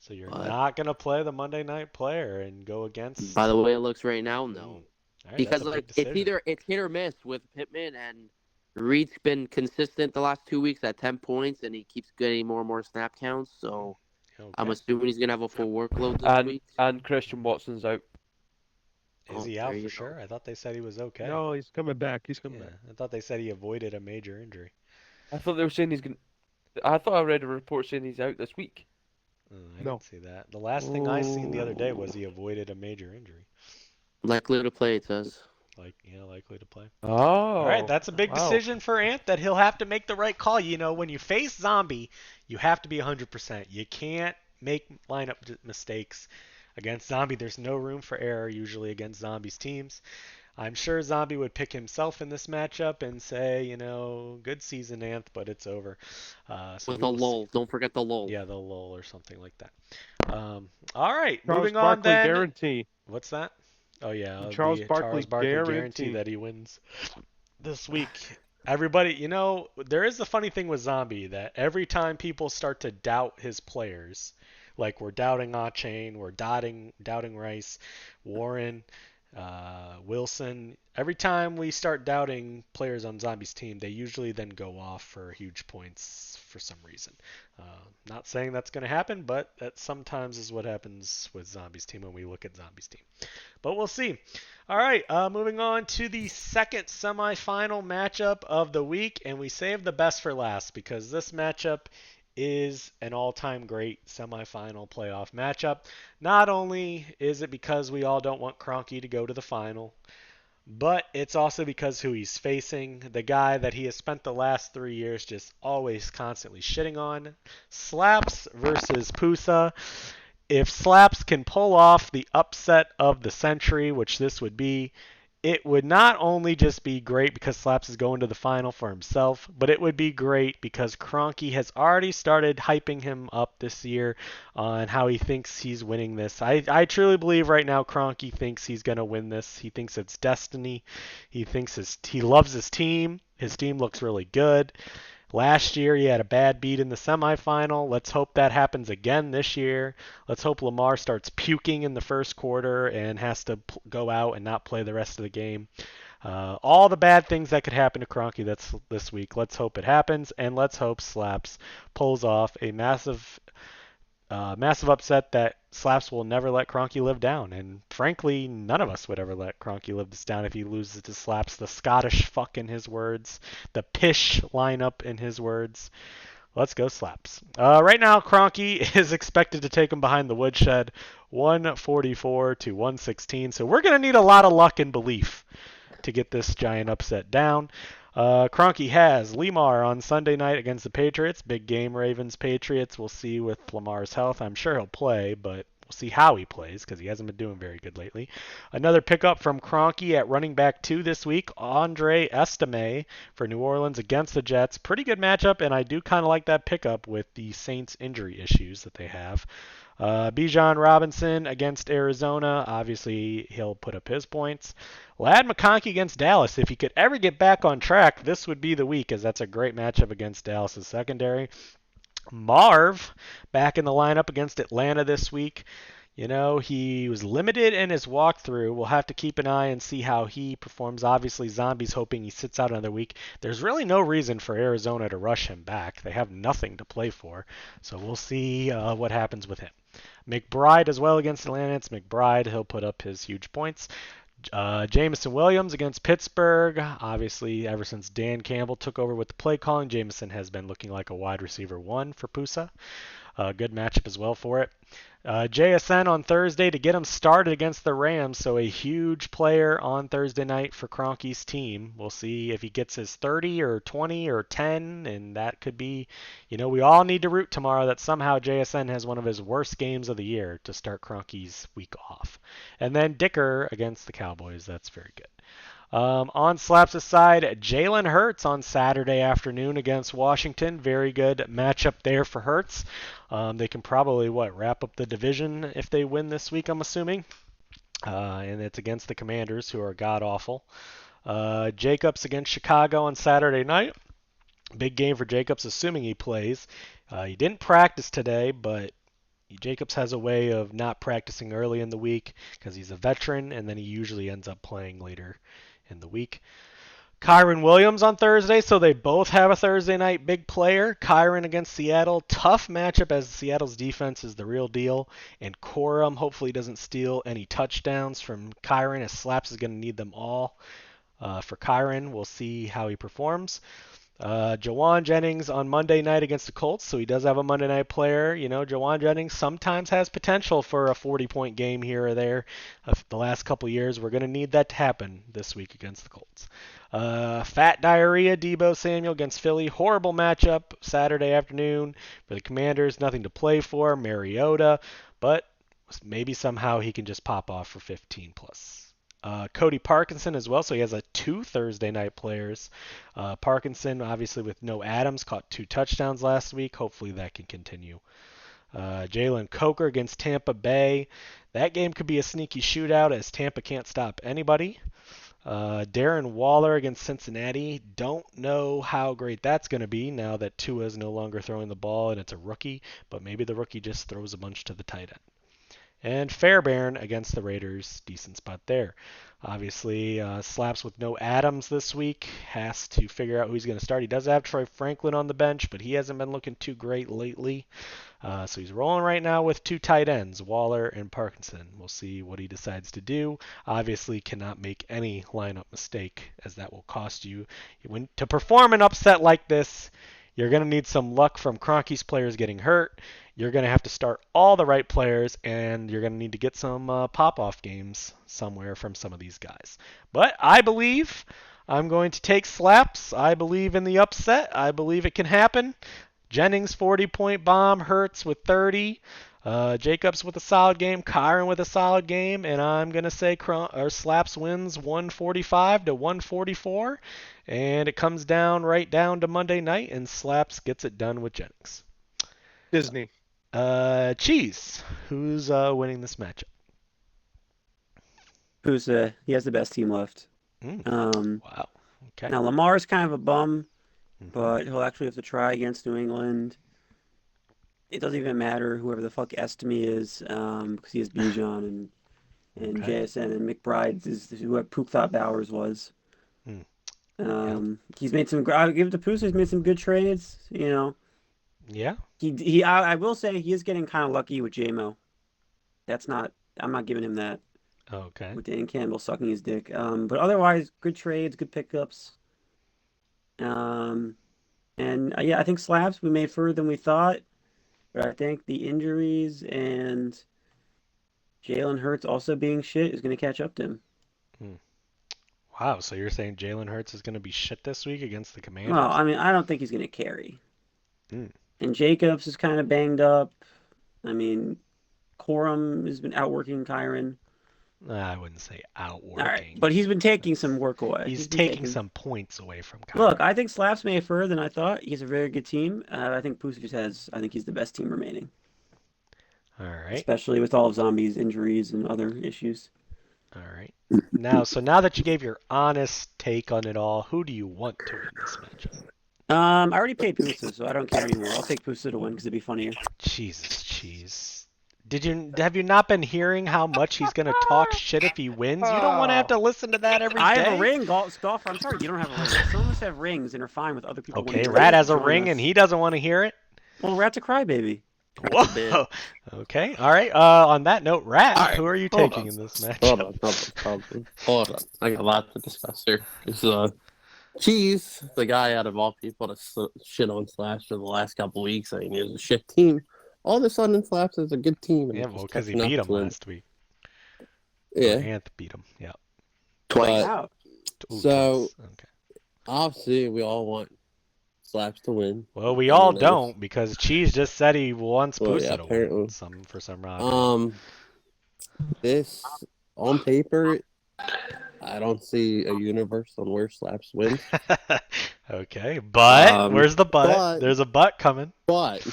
So you're But not going to play the Monday night player and go against. by the way it looks right now, no. All right, Because that's a big it's hit or miss with Pittman, and Reed's been consistent the last 2 weeks at 10 points, and he keeps getting more and more snap counts. So I'm assuming he's going to have a full workload this week. And Christian Watson's out. Is he out for sure? I thought they said he was okay. No, he's coming back. He's coming back. I thought they said he avoided a major injury. I thought they were saying he's going. I thought I read a report saying he's out this week. I didn't see that. The last thing I seen the other day was he avoided a major injury. Likely to play, it says. Likely to play. Oh. All right, that's a big decision for Ant that he'll have to make the right call. You know, when you face Zombie, you have to be 100%. You can't make lineup mistakes against Zombie. There's no room for error usually against Zombie's teams. I'm sure Zombie would pick himself in this matchup and say, you know, good season, Ant, but it's over. With a lull. Don't forget the lull. Yeah, the lull or something like that. All right, Charles moving Barkley on then. Guarantee. What's that? Oh, yeah. Charles Barkley guarantee that he wins this week. Everybody, you know, there is a funny thing with Zombie that every time people start to doubt his players, like we're doubting Achane, we're doubting Rice, Warren, Wilson. Every time we start doubting players on Zombie's team, they usually then go off for huge points for some reason. Not saying that's going to happen, but that sometimes is what happens with Zombie's team when we look at Zombie's team. But we'll see. All right, moving on to the second semifinal matchup of the week, and we saved the best for last because this matchup is an all-time great semifinal playoff matchup. Not only is it because we all don't want Kroenke to go to the final, but it's also because who he's facing, the guy that he has spent the last 3 years just always constantly shitting on. Slaps versus Pusa. If Slaps can pull off the upset of the century, which this would be, it would not only just be great because Slaps is going to the final for himself, but it would be great because Kroenke has already started hyping him up this year on how he thinks he's winning this. I truly believe right now Kroenke thinks he's going to win this. He thinks it's destiny. He thinks he loves his team. His team looks really good. Last year, he had a bad beat in the semifinal. Let's hope that happens again this year. Let's hope Lamar starts puking in the first quarter and has to go out and not play the rest of the game. All the bad things that could happen to Kroenke this week. Let's hope it happens, and let's hope Slaps pulls off a massive upset that Slaps will never let Kroenke live down. And frankly, none of us would ever let Kroenke live this down if he loses to Slaps. The Scottish fuck in his words. The pish lineup in his words. Let's go Slaps. Right now, Kroenke is expected to take him behind the woodshed, 144 to 116. So we're going to need a lot of luck and belief to get this giant upset down. Kroenke has Lamar on Sunday night against the Patriots. Big game, Ravens-Patriots. We'll see with Lamar's health. I'm sure he'll play, but we'll see how he plays because he hasn't been doing very good lately. Another pickup from Kroenke at running back 2 this week, Andre Estime for New Orleans against the Jets. Pretty good matchup, and I do kind of like that pickup with the Saints injury issues that they have. Bijan Robinson against Arizona. Obviously, he'll put up his points. Ladd McConkey against Dallas. If he could ever get back on track, this would be the week, as that's a great matchup against Dallas' secondary. Marv back in the lineup against Atlanta this week. You know, he was limited in his walkthrough. We'll have to keep an eye and see how he performs. Obviously, Zombie's hoping he sits out another week. There's really no reason for Arizona to rush him back. They have nothing to play for. So we'll see what happens with him. McBride as well against Atlanta. It's McBride. He'll put up his huge points. Jameson Williams against Pittsburgh. Obviously, ever since Dan Campbell took over with the play calling, Jameson has been looking like a wide receiver 1 for Pusa. Good matchup as well for it. JSN on Thursday to get him started against the Rams, so a huge player on Thursday night for Kroenke's team. We'll see if he gets his 30 or 20 or 10, and that could be, you know, we all need to root tomorrow that somehow JSN has one of his worst games of the year to start Kroenke's week off. And then Dicker against the Cowboys, that's very good. On Slaps' side, Jalen Hurts on Saturday afternoon against Washington. Very good matchup there for Hurts. They can probably, wrap up the division if they win this week, I'm assuming. and it's against the Commanders, who are god-awful. Jacobs against Chicago on Saturday night. Big game for Jacobs, assuming he plays. He didn't practice today, but Jacobs has a way of not practicing early in the week because he's a veteran, and then he usually ends up playing later in the week. Kyren Williams on Thursday, so they both have a Thursday night big player. Kyren against Seattle, tough matchup as Seattle's defense is the real deal, and Corum hopefully doesn't steal any touchdowns from Kyren, as Slaps is going to need them all. For Kyren, we'll see how he performs. Jawan Jennings on Monday night against the Colts, so he does have a Monday night player. You know, Jawan Jennings sometimes has potential for a 40-point game here or there. The last couple years, we're going to need that to happen this week against the Colts. Fat Diarrhea, Deebo Samuel against Philly. Horrible matchup Saturday afternoon for the Commanders. Nothing to play for. Mariota, but maybe somehow he can just pop off for 15 plus. Cody Parkinson as well, so he has 2 Thursday night players. Parkinson, obviously with no Adams, caught 2 touchdowns last week. Hopefully that can continue. Jalen Coker against Tampa Bay. That game could be a sneaky shootout as Tampa can't stop anybody. Darren Waller against Cincinnati. Don't know how great that's going to be now that Tua is no longer throwing the ball and it's a rookie, but maybe the rookie just throws a bunch to the tight end. And Fairbairn against the Raiders, decent spot there. Obviously, Slaps with no Adams this week has to figure out who he's going to start. He does have Troy Franklin on the bench, but he hasn't been looking too great lately. So he's rolling right now with 2 tight ends, Waller and Parkinson. We'll see what he decides to do. Obviously, cannot make any lineup mistake, as that will cost you. To perform an upset like this, you're going to need some luck from Kroenke's players getting hurt. You're going to have to start all the right players, and you're going to need to get some pop-off games somewhere from some of these guys. But I believe I'm going to take Slaps. I believe in the upset. I believe it can happen. Jennings 40-point bomb, Hurts with 30, Jacobs with a solid game, Kyren with a solid game, and I'm going to say Slaps wins 145 to 144, and it comes right down to Monday night, and Slaps gets it done with Jennings. Disney. Cheese, who's winning this matchup? Pusa, he has the best team left. Wow. Okay. Now Lamar's kind of a bum, but he'll actually have to try against New England. It doesn't even matter whoever the fuck Estime is, because he has Bijan and JSN, and McBride is who Pook thought Bowers was. He's made some. I'll give it to Pusa. He's made some good trades. You know. Yeah. I will say he is getting kind of lucky with JMO. I'm not giving him that. Okay. With Dan Campbell sucking his dick. But otherwise, good trades, good pickups. And I think Slaps we made further than we thought. But I think the injuries and Jalen Hurts also being shit is going to catch up to him. Wow, so you're saying Jalen Hurts is going to be shit this week against the Commanders? Well, I mean, I don't think he's going to carry. And Jacobs is kind of banged up. I mean, Corum has been outworking Kyren. I wouldn't say outworking. All right, but he's been taking some work away. He's taking some points away from Kyren. Look, I think Slaps made further than I thought. He's a very good team. I think Pusa I think he's the best team remaining. All right. Especially with all of Zombie's injuries and other issues. All right. Now that you gave your honest take on it all, who do you want to win this matchup? I already paid Pusa, so I don't care anymore. I'll take Pusa to win because it'd be funnier. Jesus, cheese. Have you not been hearing how much he's gonna talk shit if he wins? You don't want to have to listen to that every day. I have a ring, Golfer. I'm sorry, you don't have a ring. Some of us have rings and are fine with other people. Okay, Rat has a ring and he doesn't want to hear it. Well, Rat's a crybaby. Whoa. Okay. All right. On that note, Rat, who are you taking in this match? Hold on. I got a lot to discuss here. Cheese, the guy out of all people to shit on Slaps for the last couple weeks, saying he was a shit team. All of a sudden, Slaps is a good team. Yeah, well, because he beat him last week. Yeah. Ant beat him. Yeah. Twice. So, obviously, we all want Slaps to win. Well, we all don't, because Cheese just said he wants Pusa to win for some reason. This, on paper, I don't see a universe on where Slaps wins. Okay, but where's the but? There's a but coming. But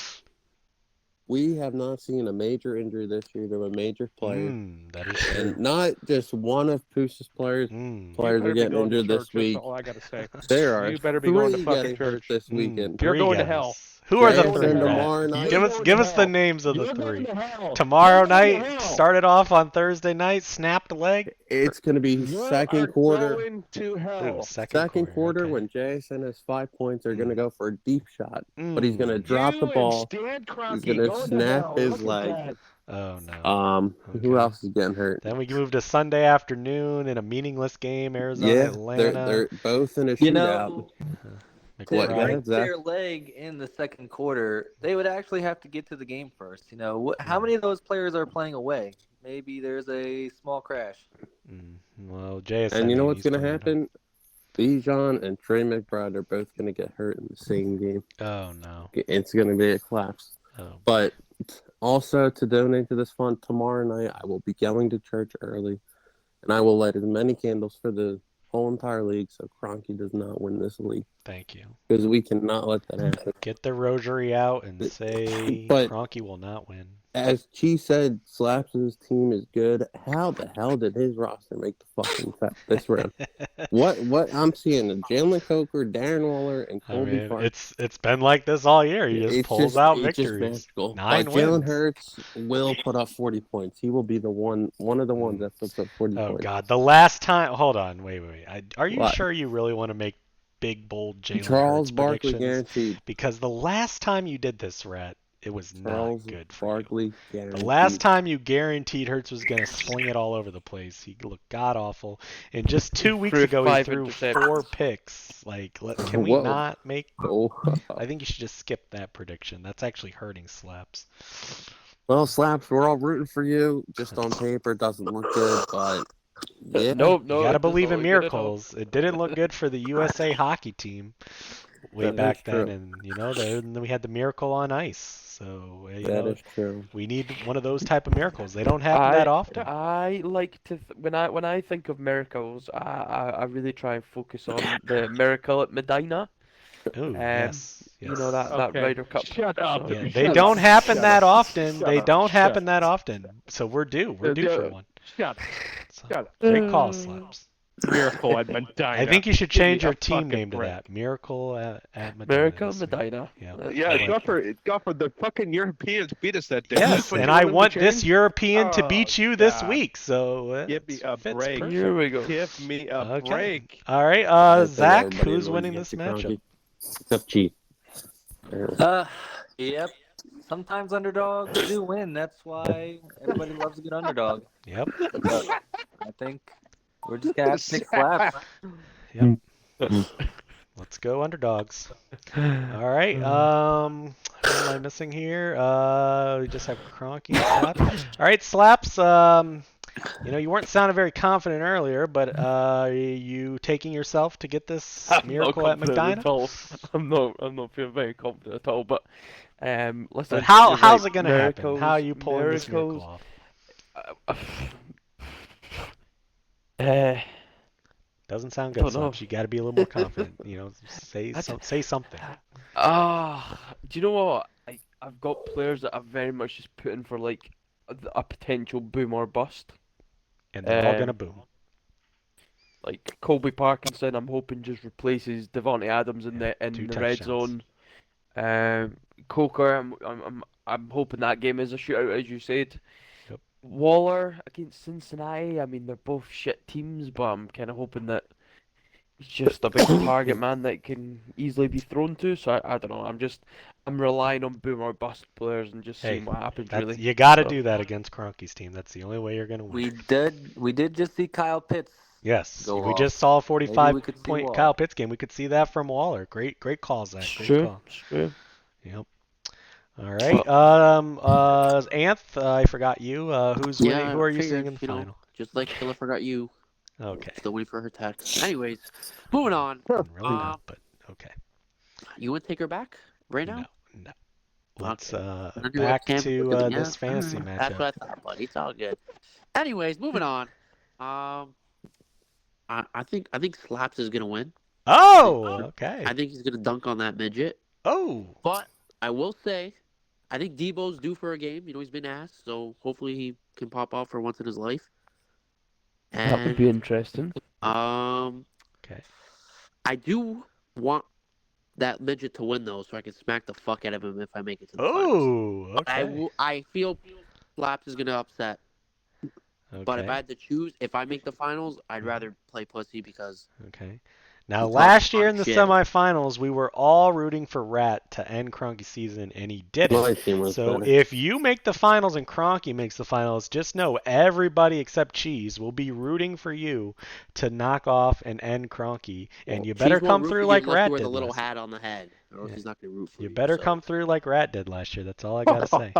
we have not seen a major injury this year to a major player. That is true. And not just one of Poose's players. You Players better are be getting going to injured this church, week. That's all I gotta say. There are You better be going to 3 fucking getting hurt church. this weekend. You're 3 going to guys. hell. Who are the Jason 3? tomorrow Matt? night. Give us the names of the 3. Tomorrow night, started off on Thursday night, snapped a leg. It's going to be You second are quarter. going to hell. Ooh, Second quarter okay. when Jason has 5 points, they're going to go for a deep shot. But he's going to drop the You ball. and Stan Kroenke He's going to going snap hell. his Look at leg. that. Oh no. Who Okay. else is getting hurt? Then we move to Sunday afternoon in a meaningless game, Arizona, Yeah, Atlanta. they're both in a You shootout. know, to What, go McBride. ahead, break Zach. their leg in the second quarter, they would actually have to get to the game first. You know, how many of those players are playing away? Maybe there's a small crash. Well, JSN. And you know what's he's going to playing, happen? Bijan and Trey McBride are both going to get hurt in the same game. huh? Oh no. It's going to be a collapse. Oh. But also to donate to this fund tomorrow night, I will be going to church early, and I will light as many candles for the whole entire league so Kroenke does not win this league. Thank you. Because we cannot let that happen. Get the rosary out and say But- Kroenke will not win. As Chi said, Slaps' team is good. How the hell did his roster make the fucking this round? What I'm seeing is Jalen Coker, Darren Waller, and I Colby mean, Park. it's been like this all year. He just pulls out it's just victories. magical. 9 But Jalen wins. Hurts will put up 40 points. He will be the one of the ones that puts up 40 Oh points. God, the last time. Hold on, wait. Are you What? sure you really want to make big, bold Jalen Charles Hurts Barkley predictions? guaranteed. Because the last time you did this, Rat, it was Charles not good for Barkley you. guaranteed. The last time you guaranteed Hurts was going to sling it all over the place, he looked god awful. And just 2 weeks threw ago, he 5 threw interceptions. 4 picks. Like, can we Whoa. not make? Oh. I think you should just skip that prediction. That's actually hurting Slaps. Well, Slaps, we're all rooting for you. Just on paper, it doesn't look good, but yeah. No, You it gotta does believe not in look good at all. miracles. It didn't look good for the USA hockey team way That back is then, true. and then we had the miracle on ice. So That is true. we need one of those type of miracles. They don't happen that often. I like to when I think of miracles, I really try and focus on the miracle at Medina. Ooh, yes. You know that Okay. Ryder Cup. Shut up. So- Yeah, Shut they up. don't happen Shut that up. often. Shut They up. don't Shut happen up. that often. So we're due. We're due for one. Shut up. So, Shut up. great call, Slaps. Miracle at Medina. I think you should Give me change your a team fucking name to break. that. Miracle at Medina. Miracle this week. Medina. Yeah. I Yeah, like it. God for the fucking Europeans beat us that day. Yes, That's what and you I want them to want this change? European to Oh, beat you this God. week. So Give me a fits break. perfect. Here we go. Give me a Okay. break. All right, I think Zach, everybody who's knows winning against this the matchup? Kroenke. Except Chief. Yep. Sometimes underdogs do win. That's why everybody loves a good underdog. Yep. But I think we're just gonna have to pick Slaps. Yep. Let's go underdogs. All right. What am I missing here? We just have Kroenke and Slaps. All right, Slaps. You weren't sounding very confident earlier, but are you taking yourself to get this I'm not miracle at confident Medina? at all. I'm not feeling very confident at all. But listen. But you're how's right. it gonna happen? Miracles- How are you pulling this miracle miracles, off? Doesn't sound good, Don't know. Slaps. You got to be a little more confident. Say something. Do you know what? I've got players that I've very much just put in for like a potential boom or bust. And they're all gonna Um, boom. Like Colby Parkinson, I'm hoping just replaces Devontae Adams in the 2 red touchdowns. zone. Coker, I'm hoping that game is a shootout, as you said. Yep. Waller against Cincinnati. I mean, they're both shit teams, but I'm kind of hoping that he's just a big target man that can easily be thrown to. So I don't know. I'm relying on boom or bust players and just seeing Hey, what happens. Really, You got to So- do that against Kroenke's team. That's the only way you're gonna win. We did just see Kyle Pitts. Yes, go we off. just saw a Maybe we could 45-point see Kyle Waller. Pitts game. We could see that from Waller. Great call, Zach. Great Sure, call. sure. Yep. All right. Anth, I forgot you. Who's winning? Yeah, Who are you figured, seeing in the you know, final? Just like Killer forgot you. Okay. Still waiting for her text. Anyways, moving on. Really not, but okay. You would take her back right now? No. Let's We're gonna do a back camp to with it, this yeah? fantasy Alright. matchup. That's what I thought, buddy. It's all good. Anyways, moving on. I think Slaps is gonna win. Oh, okay. I think he's gonna dunk on that midget. Oh, But I will say I think Debo's due for a game. You know, he's been asked, so hopefully he can pop out for once in his life. That would be And interesting. Okay. I do want that midget to win though, so I can smack the fuck out of him if I make it to the finals. Oh, But okay. I feel Slaps is gonna upset. But if I Okay. had to choose, if I make the finals, I'd rather play pussy because Okay. Now, He last talks year on in the shit. semifinals, we were all rooting for Rat to end Cronky's season, and he didn't. My team was So better. if you make the finals and Cronky makes the finals, just know everybody except Cheese will be rooting for you to knock off and end Cronky, and you better Cheese won't come root through for you like unless Rat you wear did the little last hat on the head, or else Yeah. he's not gonna root for You you. better so. come through like Rat did last year. That's all I gotta say.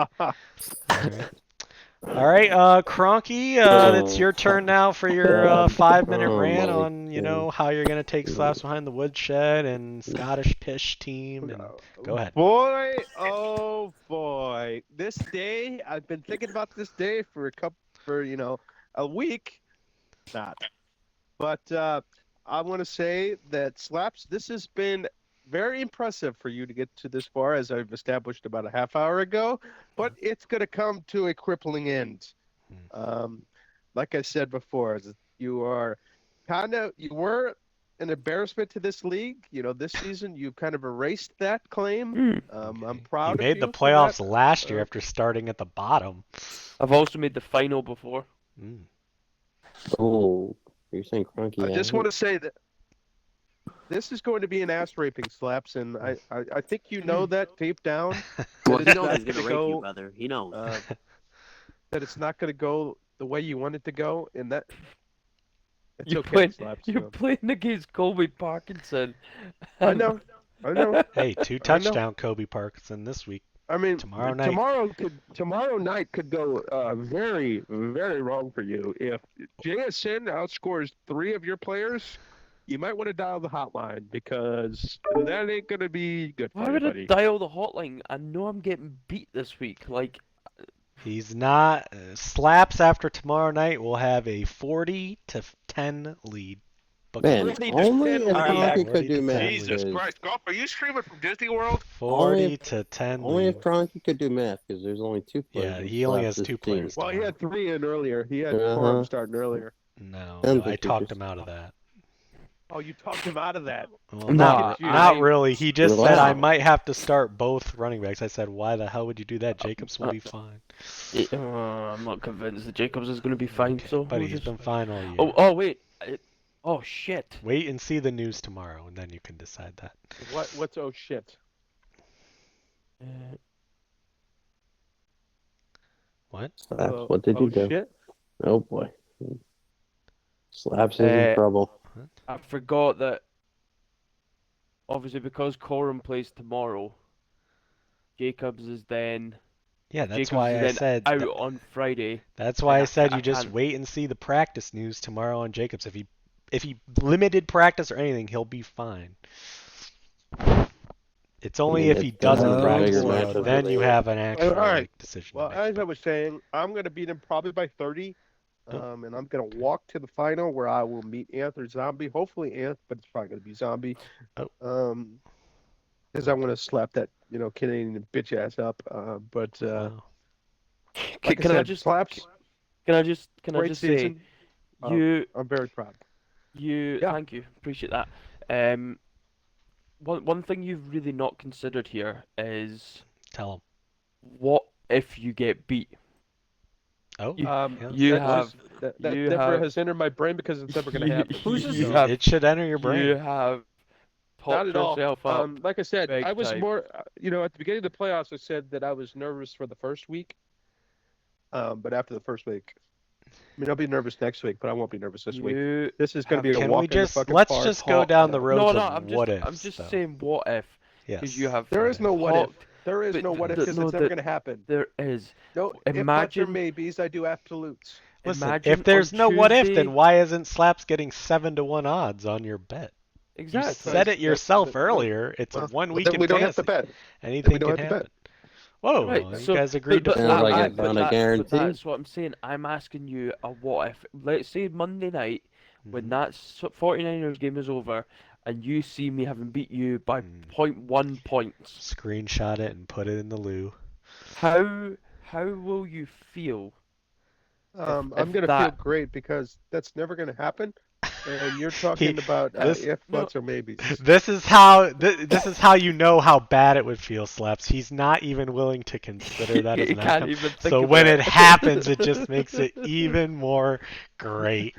All right, Cronky, it's your turn now for your 5-minute Oh rant my on, how you're gonna take Slaps behind the woodshed and Scottish Pish team, and go ahead. Boy, oh boy. This day, I've been thinking about this day for a week. Not. But I want to say that Slaps, this has been very impressive for you to get to this far, as I've established about a half hour ago, but it's going to come to a crippling end. Like I said before, you were an embarrassment to this league. This season you've kind of erased that claim. I'm proud You of made you the for playoffs that. last year after starting at the bottom. I've also made the final before. Mm. Oh, you're saying Cronky? I just want to say that this is going to be an ass raping, Slaps, and I think you know that deep down. Well, that he it's knows not he's gonna gonna rape you, go, brother. He knows. that it's not going to go the way you want it to go, and that it's You're okay, playing, Slaps. you're playing against Colby Parkinson. I know. Hey, 2 touchdown Kobe Parkinson this week. I mean, Tomorrow night. tomorrow night could go very, very wrong for you. If JSN outscores 3 of your players, you might want to dial the hotline because that ain't gonna be good Why for you, would I buddy. dial the hotline? I know I'm getting beat this week. Like, He's not. Slaps after tomorrow night will have a 40-10 lead. Book Man, it. 40 to only 10 if lead. Cronky 40 could to do math. 10 Jesus lead. Christ, Golf, are you streaming from Disney World? 40 to 10 Only lead. if Cronky could do math, because there's only 2 players. Yeah, in he only has Slaps' 2 team. players. Well, he had 3 in earlier. He had Uh-huh. Corum starting earlier. No, And I the talked teachers. him out of that. Oh, you talked him out of that. Well, No, not really. He just said I Relax. might have to start both running backs. I said, why the hell would you do that? Jacobs will be fine. I'm not convinced that Jacobs is going to be fine. So But we'll he's just- been fine all year. Oh wait. Oh shit. Wait and see the news tomorrow, and then you can decide that. What's oh shit? What? Slaps, what did you do? Shit? Oh boy. Slaps is in trouble. I forgot that. Obviously, because Corum plays tomorrow, Jacobs is then. Yeah, that's Jacobs why is I then said. out on Friday. That's why I said I you just can't- wait and see the practice news tomorrow on Jacobs. If he limited practice or anything, he'll be fine. It's only mean, if he it's gonna doesn't be a practice, bigger match than then they- you have an actual All right. decision. Well, to make. as I was saying, I'm going to beat him probably by 30. And I'm going to walk to the final where I will meet Anth or Zombie. Hopefully Anth, but it's probably going to be Zombie. Oh. Because I want to slap that, Canadian bitch ass up. Wow. Like Can I I said, just? Slaps, Can I just great say season. you I'm very proud. Yeah. Thank you, appreciate that. One thing you've really not considered here is Tell him. what if you get beat? Oh, You- yeah. You That have That you never have- has entered my brain because it's never going to happen. you have It should enter your brain. you have Not popped at all. yourself up. Like I said, big I was time. more, at the beginning of the playoffs, I said that I was nervous for the first week. But after the first week, I'll be nervous next week, but I won't be nervous this week. You This is going to be a Can walk we in the just fucking let's park. just go down the No, roads no, of what ifs? I'm just though. saying what if Yes. because you have There is no what if. popped- There is But no what if the- because no, it's never the- going to happen. there is. No, if buts or Imagine- maybes, I do absolutes. Listen, Imagine if there's on no what if, Tuesday- then why isn't Slaps getting 7-1 odds on your bet? Exactly. You said it yourself but- earlier. It's a Well, 1 but week then in we don't have fantasy. to bet. Anything we don't can have to happen. Whoa, Right, you so- guys agreed but, to Sounds like I- it's on a but guarantee. that's what I'm saying. I'm asking you a what if. Let's say Monday night, when that 49ers game is over, and you see me having beat you by Mm. 0.1 points. Screenshot it and put it in the loo. How will you feel? I'm if gonna feel that- great because that's never gonna happen. And you're He- talking about this- if, No. buts, or maybes. This is how you know how bad it would feel, Slaps. He's not even willing to consider that as You an can't outcome. even think So about when it. it happens, it just makes it even more great.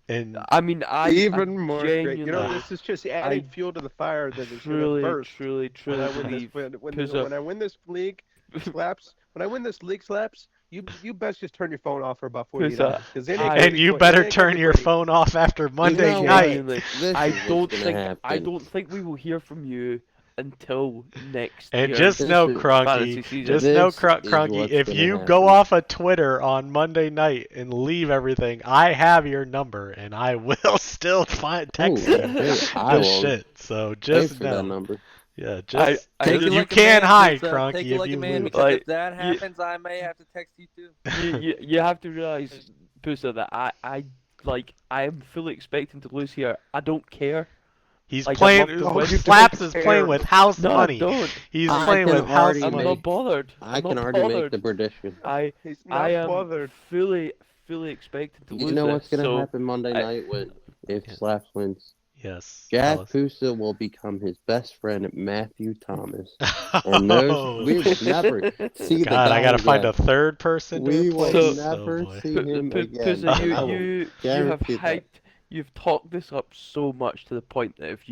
And I mean, Even I more great. You know, genuinely, this is just adding I fuel to the fire that is gonna truly, burst. truly, When truly I win believe. this, Puza- when I win this league, Slaps. When I win this league, Slaps. You best just turn your phone off for about 48 Puza, hours. 'Cause and you better turn your phone off after Monday know night. Genuinely, This I is what's don't gonna think happen. we will hear from you until next And year's just know, This is- Cronky, fantasy season. just know, This is Cronky, what's if gonna you go happen. off of Twitter on Monday night and leave everything, I have your number, and I will still text Ooh, you I the will shit. So pay just for that know. number. Yeah, I just Take it you like a can't man, hide, Puza. Cronky, Take it if like you a man, lose. because Like, if that you- happens, I may have to text you too. you have to realize, Pusa, that I am fully expecting to lose here. I don't care. He's Like, I'd playing. love to win. Slaps is playing with house No, money. I don't. He's I playing can with house already I'm money. not bothered. I I'm can not already make bothered. the prediction. I He's I not am bothered. fully expecting to lose You know what's this. gonna So happen Monday I- night if Yeah. Slaps wins? Yes. Jack tell us. Pusa will become his best friend, Matthew Thomas. And there's we will never see the God, I guy gotta find a again. third person to We will replace. never Oh boy. see him again. Pusa, and I will you have guarantee that. hyped. You've talked this up so much to the point that if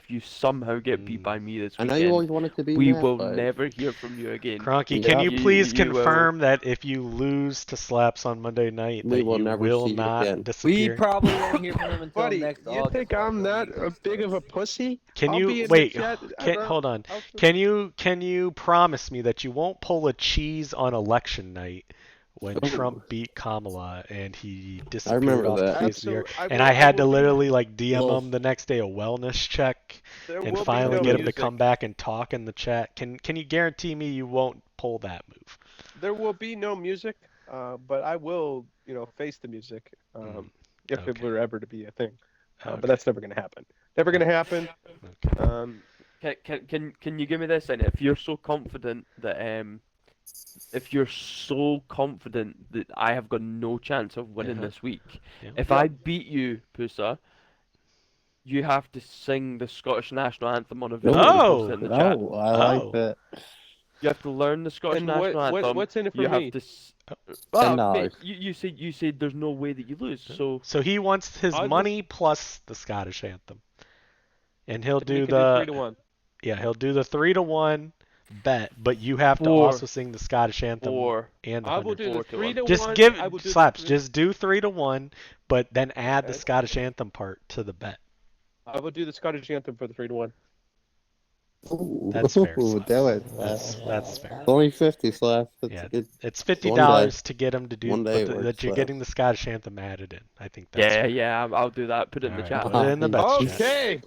you somehow get beat by me this I know weekend, you always wanted to be we Matt, will but never hear from you again. Cronky, Yeah. can you please You will- confirm that if you lose to Slaps on Monday night, We that will you never will see you not again. We disappear? probably won't hear from him until Buddy, next you August. think I'm that big of a pussy? Can I'll be you in wait? the chat. Hold on. I'll- Can you promise me that you won't pull a cheese on election night when Oh. Trump beat Kamala and he I disappeared remember off that. the face of the earth? Absolutely. And I had to will be- literally like DM Well- him the next day a wellness check there and will be finally no get him to music. come back and talk in the chat. Can you guarantee me you won't pull that move? There will be no music, but I will, face the music if it okay. were ever to be a thing. Okay. But that's never going to happen. Never going to happen. Okay. Can you give me this then? If you're so confident that I have got no chance of winning Yeah. this week, Yeah. if I beat you, Pusa, you have to sing the Scottish national anthem on a video. and Oh! post it in the chat. Oh, I like Oh. that. You have to learn the Scottish And national anthem. what's in it for you me? have to. $10. Mate, you said there's no way that you lose. So So he wants his I'll just- money plus the Scottish anthem, and he'll We do can the 3-1. he'll do the 3-1 bet, but you have to Four. also sing the Scottish anthem or and the I will 100. do the 4-1. 3-1. Just give I will do the Slaps. 3 Just do 3-1, but then add the Okay. Scottish anthem part to the bet. I will do the Scottish anthem for the 3-1. Ooh, That's fair, Slaps. do it. That's fair. It's only 50 Slaps. Yeah, It's it's one $50 to get him to do, one day but it that works, you're Slaps. getting the Scottish anthem added in. I think that's fair. yeah, I'll do that. Put it in the All chat. right, put it in the bet chat. Okay.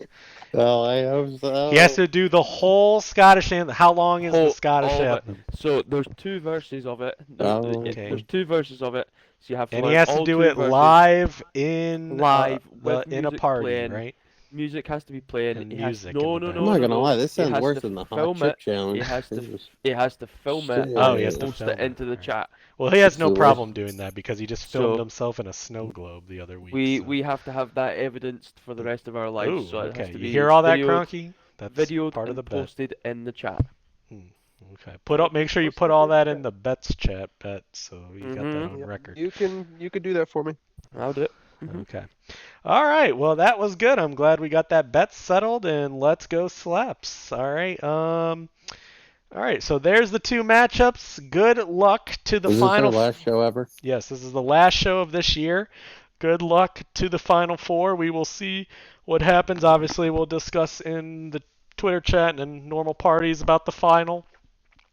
Oh, I hope so. He has to do the whole Scottish anthem. How long is the Whole- Scottish all of it. anthem? So there's two verses of it. Okay. There's two verses of it. So you have to And learn he has to all do two it verses. live in Live, the, with in a music party, playing. right? Music has to be playing. And It has, music no, in the no, back. no, I'm not no, gonna no. lie, this He sounds has worse to than the hot film chip it. challenge. He has to This is- He has to film it Shit. Oh, and he has to post film it into the Right. chat. Well, he has no Absolutely. problem doing that because he just filmed So- himself in a snow globe the other week. We so. we have to have that evidenced for the rest of our lives. Ooh, So it has okay. to You be hear all that, videoed, Cronky? That's videoed part of and the bet. posted in the chat. Okay. Make sure you Post put it all in the that in chat. the bets chat bet, so you got that Mhm. on Yep. record. You could do that for me. I'll do it. Mhm. Okay. All right. Well, that was good. I'm glad we got that bet settled, and let's go Slaps. All right. All right. So there's the two matchups. Good luck to the Is this our final. last show ever? Yes, this is the last show of this year. Good luck to the final four. We will see what happens. Obviously, we'll discuss in the Twitter chat and normal parties about the final.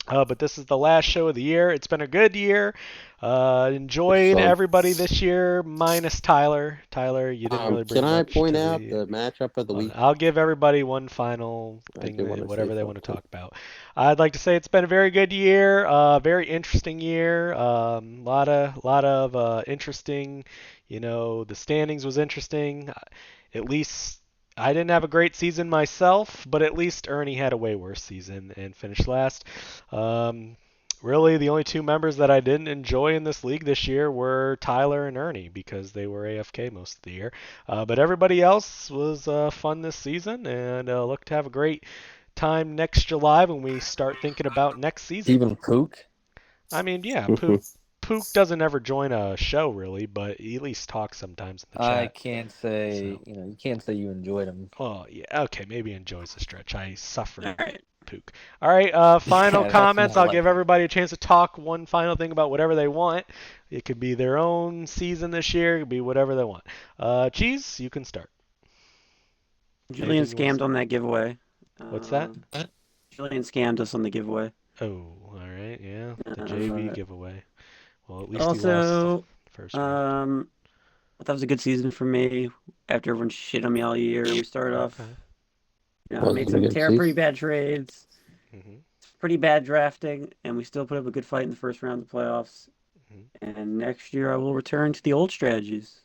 But this is the last show of the year. It's been a good year. Enjoyed So- everybody this year, minus Tyler. Tyler, you didn't really bring Can I much point to out the- the matchup of the week? I'll give everybody one final I thing, do wanna whatever say they want to something. talk about. I'd like to say it's been a very good year, very interesting year. Lot of interesting. The standings was interesting. At least I didn't have a great season myself, but at least Ernie had a way worse season and finished last. really the only two members that I didn't enjoy in this league this year were Tyler and Ernie because they were AFK most of the year. But everybody else was fun this season and look to have a great time next July when we start thinking about next season. Even Pook? I mean, yeah, Pook doesn't ever join a show really, but he at least talks sometimes in the chat. I can't say, So- you can't say you enjoyed him. Oh, yeah, okay, maybe enjoys the stretch. I suffered All right. Pook. All right, final That's comments. more I'll like give it. everybody a chance to talk one final thing about whatever they want. It could be their own season this year. It could be whatever they want. Cheese, you can start. Julian Anything you wanna scammed on that giveaway. What's that? Julian scammed us on the giveaway. Oh, all right, yeah, the Uh, JV giveaway. Well, at least he Also, lost first round. that was a good season for me. After everyone shit on me all year, we started off. Okay. I Was made it a some good pretty season? bad trades, hmm pretty bad drafting, and we still put up a good fight in the first round of the playoffs. Mhm. And next year, I will return to the old strategies.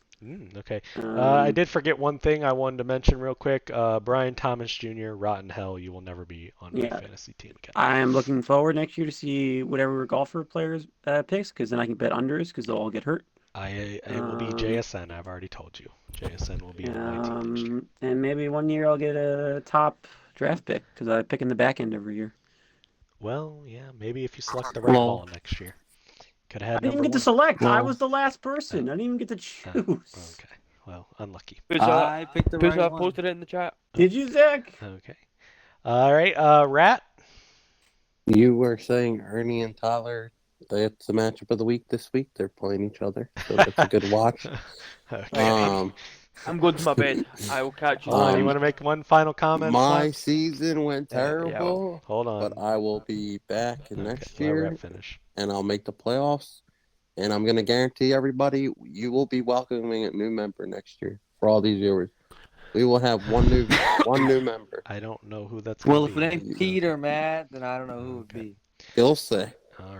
Okay. I Um, did forget one thing I wanted to mention real quick. Brian Thomas Jr., Rotten Hell, you will never be on my Yeah. fantasy team again. I am looking forward next year to see whatever golfer players picks, because then I can bet unders, because they'll all get hurt. It will be JSN. I've already told you. JSN will be on my team next year. And maybe one year I'll get a top draft pick, because I pick in the back end every year. Well, yeah, maybe if you select the right Well- ball next year. Could have I had didn't number get to one. select. I Well- was the last person. I didn't even get to choose. Okay. Well, unlucky. I picked the Puza, right I one. posted it in the chat. Did you, Zach? Okay. All right. Rat. You were saying Ernie and Tyler, it's the matchup of the week this week. They're playing each other, so that's a good watch. Okay. I'm going to my bed. I will catch you Hold on, later. you want to make one final comment? My Slaps? season went Yeah, terrible, Hold on. but I will be back Okay, next let year, Rat finish. and I'll make the playoffs. And I'm going to guarantee everybody you will be welcoming a new member next year for all these viewers. We will have one new member. I don't know who that's Well, gonna if be. it ain't Pete or Matt, then I don't know who it would Okay. be. He'll say. All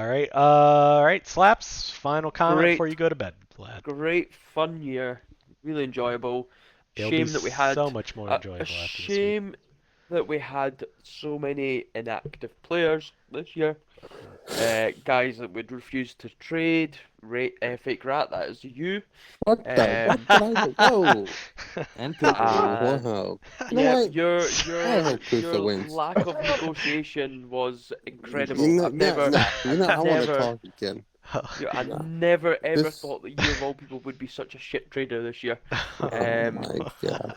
right. All right. Slaps. Final comment Great. before you go to bed, lad. Great fun year. Really enjoyable. It'll Shame be that we had so much more a enjoyable after this week. shame that we had so many inactive players this year. Guys that would refuse to trade. Fake Rat, that is you. What the? Um, What did I do? Whoa. And Pete. Uh, Wow. You know Yeah, what? your I hope Pusa wins. lack of negotiation was incredible. You know, I've never, I want to never- talk again. I never ever This- thought that you of all people would be such a shit trader this year. Oh Um, my god.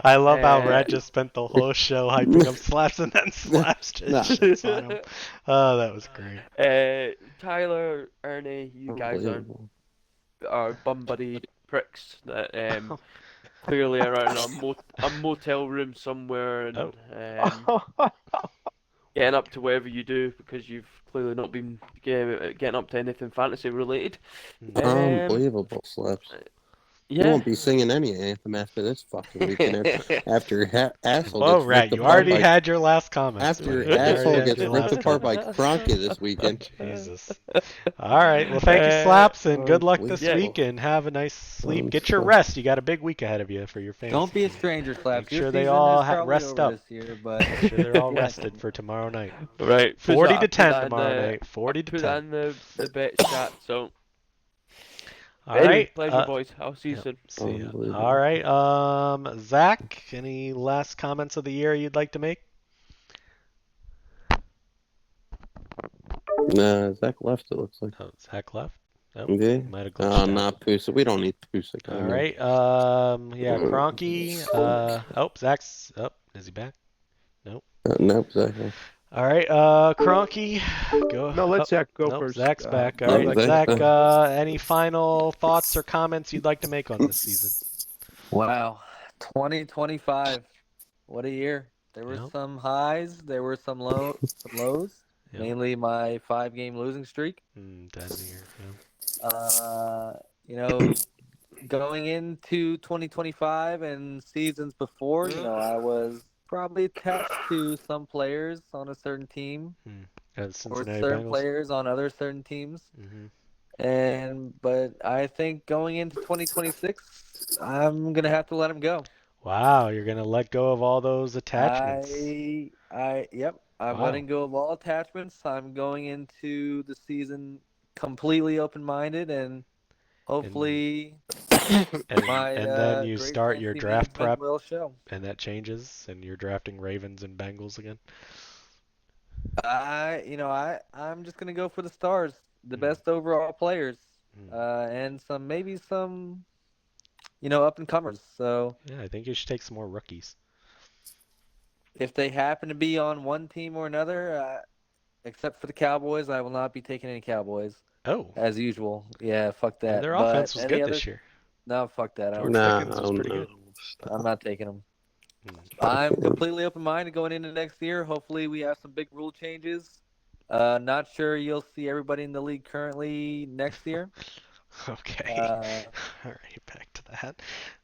I love how uh, Rat just spent the whole show hyping up Slaps and then Slaps just No. shits on him. Oh, that was great. Tyler, Ernie, you guys Unbelievable. are bum buddy pricks that clearly are in a motel room somewhere and getting up to whatever you do because you've clearly not been getting up to anything fantasy related. Unbelievable slaps. You Yeah. won't be singing any anthem after this fucking weekend. After Asshole Whoa, gets Rat, ripped you apart already by, had your last comment. after buddy. You already Asshole had gets your ripped last apart by comment. Kroenke this weekend. Jesus. All right. Well, thank you, Slaps, and good luck this Unbelievable. week, and have a nice sleep. Get your rest. You got a big week ahead of you for your fantasy. Don't be a team. stranger, Slaps. Make Your sure they season all is probably rest over up. this year, but Make sure they're all rested for tomorrow night. Right. 40 to put 10 that in tomorrow the- night. 40 to Put 10. that in the bet chat. So, All anyway, right. pleasure, boys. I'll see you yeah. soon. See ya. Unbelievable. All right. Zach, any last comments of the year you'd like to make? Nah, Zach left, it looks like. Oh, Zach left. Oh, Okay. might have glitched out. Not Pusa. We don't need Pusa. All right. Yeah, Kroenke. Zach's up. Is he back? Nope, Zach. All right. Kroenke, go. No, let Zach go nope, first. Zach's back. All no, right, Zach- Zach. Any final thoughts or comments you'd like to make on this season? wow, 2025, what a year! There were Yep. some highs, there were some lows. Yep. Mainly my 5-game losing streak. Dead year. Going into 2025 and seasons before, I was probably attached to some players on a certain team Yeah. or Cincinnati certain Bengals. players on other certain teams. hmm But I think going into 2026, I'm gonna have to let him go. Wow, you're gonna let go of all those attachments. Yep. I'm Wow. letting go of all attachments. I'm going into the season completely open-minded, and hopefully my And then you great start your fantasy draft management prep, will show. and that changes, and you're drafting Ravens and Bengals again. I'm just gonna go for the stars, the Mm. best overall players, Mm. and maybe some up and comers. So Yeah, I think you should take some more rookies. if they happen to be on one team or another, except for the Cowboys, I will not be taking any Cowboys Oh, as usual. Yeah, fuck and that. their But offense was any good other, this year. no, fuck that. I George don't. Pickens was pretty good. I'm not taking them. Mm. I'm completely open-minded going into next year. Hopefully, we have some big rule changes. Not sure you'll see everybody in the league currently next year. Okay. All right, back to that.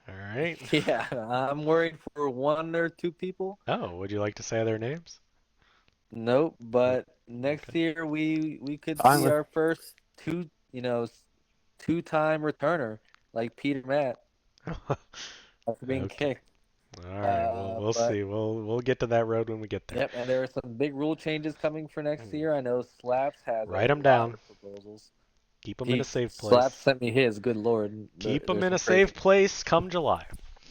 All right. Yeah, I'm worried for one or two people. Oh, would you like to say their names? Nope, but next year we could see Tyler. our first two-time returner like Peter Matt after being Okay. kicked. All right. Well, we'll but- see. We'll get to that road when we get there. Yep, and there are some big rule changes coming for next year. I know Slaps has Write a 'em lot down. of proposals. Keep them in a safe place. Slaps sent me his. Good lord. Keep them There's in a some crazy- safe place come July.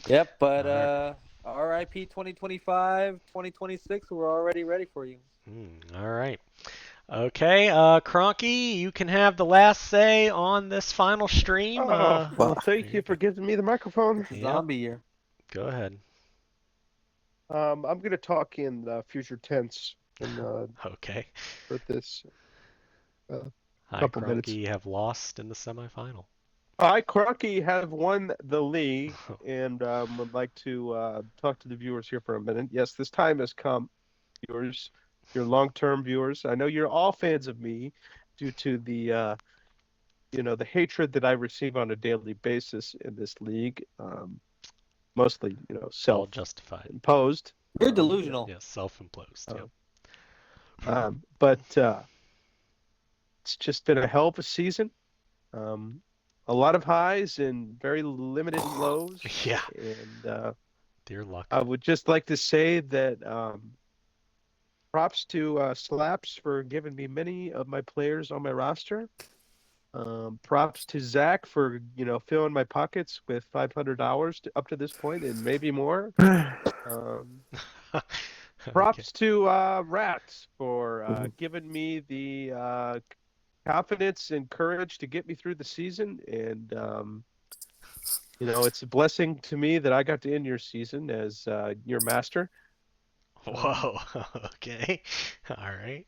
Yep, but All RIP 2025, 2026. We're already ready for you. All right. Okay, Cronky, you can have the last say on this final stream. Well, thank you for giving me the microphone. Yep. Zombie year. Go ahead. I'm going to talk in future tense Okay. for this. Hi, Couple Cronky, minutes. you have lost in the semifinal. I, Crocky, have won the league, and would like to talk to the viewers here for a minute. Yes, this time has come, viewers, your long-term viewers. I know you're all fans of me due to the the hatred that I receive on a daily basis in this league. Mostly, All self-imposed. justified. You're delusional. Yes, self-imposed. Yep. But it's just been a hell of a season. A lot of highs and very limited lows. Yeah. And Dear luck. I would just like to say that props to Slaps for giving me many of my players on my roster. Props to Zach for filling my pockets with $500 up to this point and maybe more. Props to Rats for giving me the confidence and courage to get me through the season. And it's a blessing to me that I got to end your season as your master. Whoa. Okay. All right.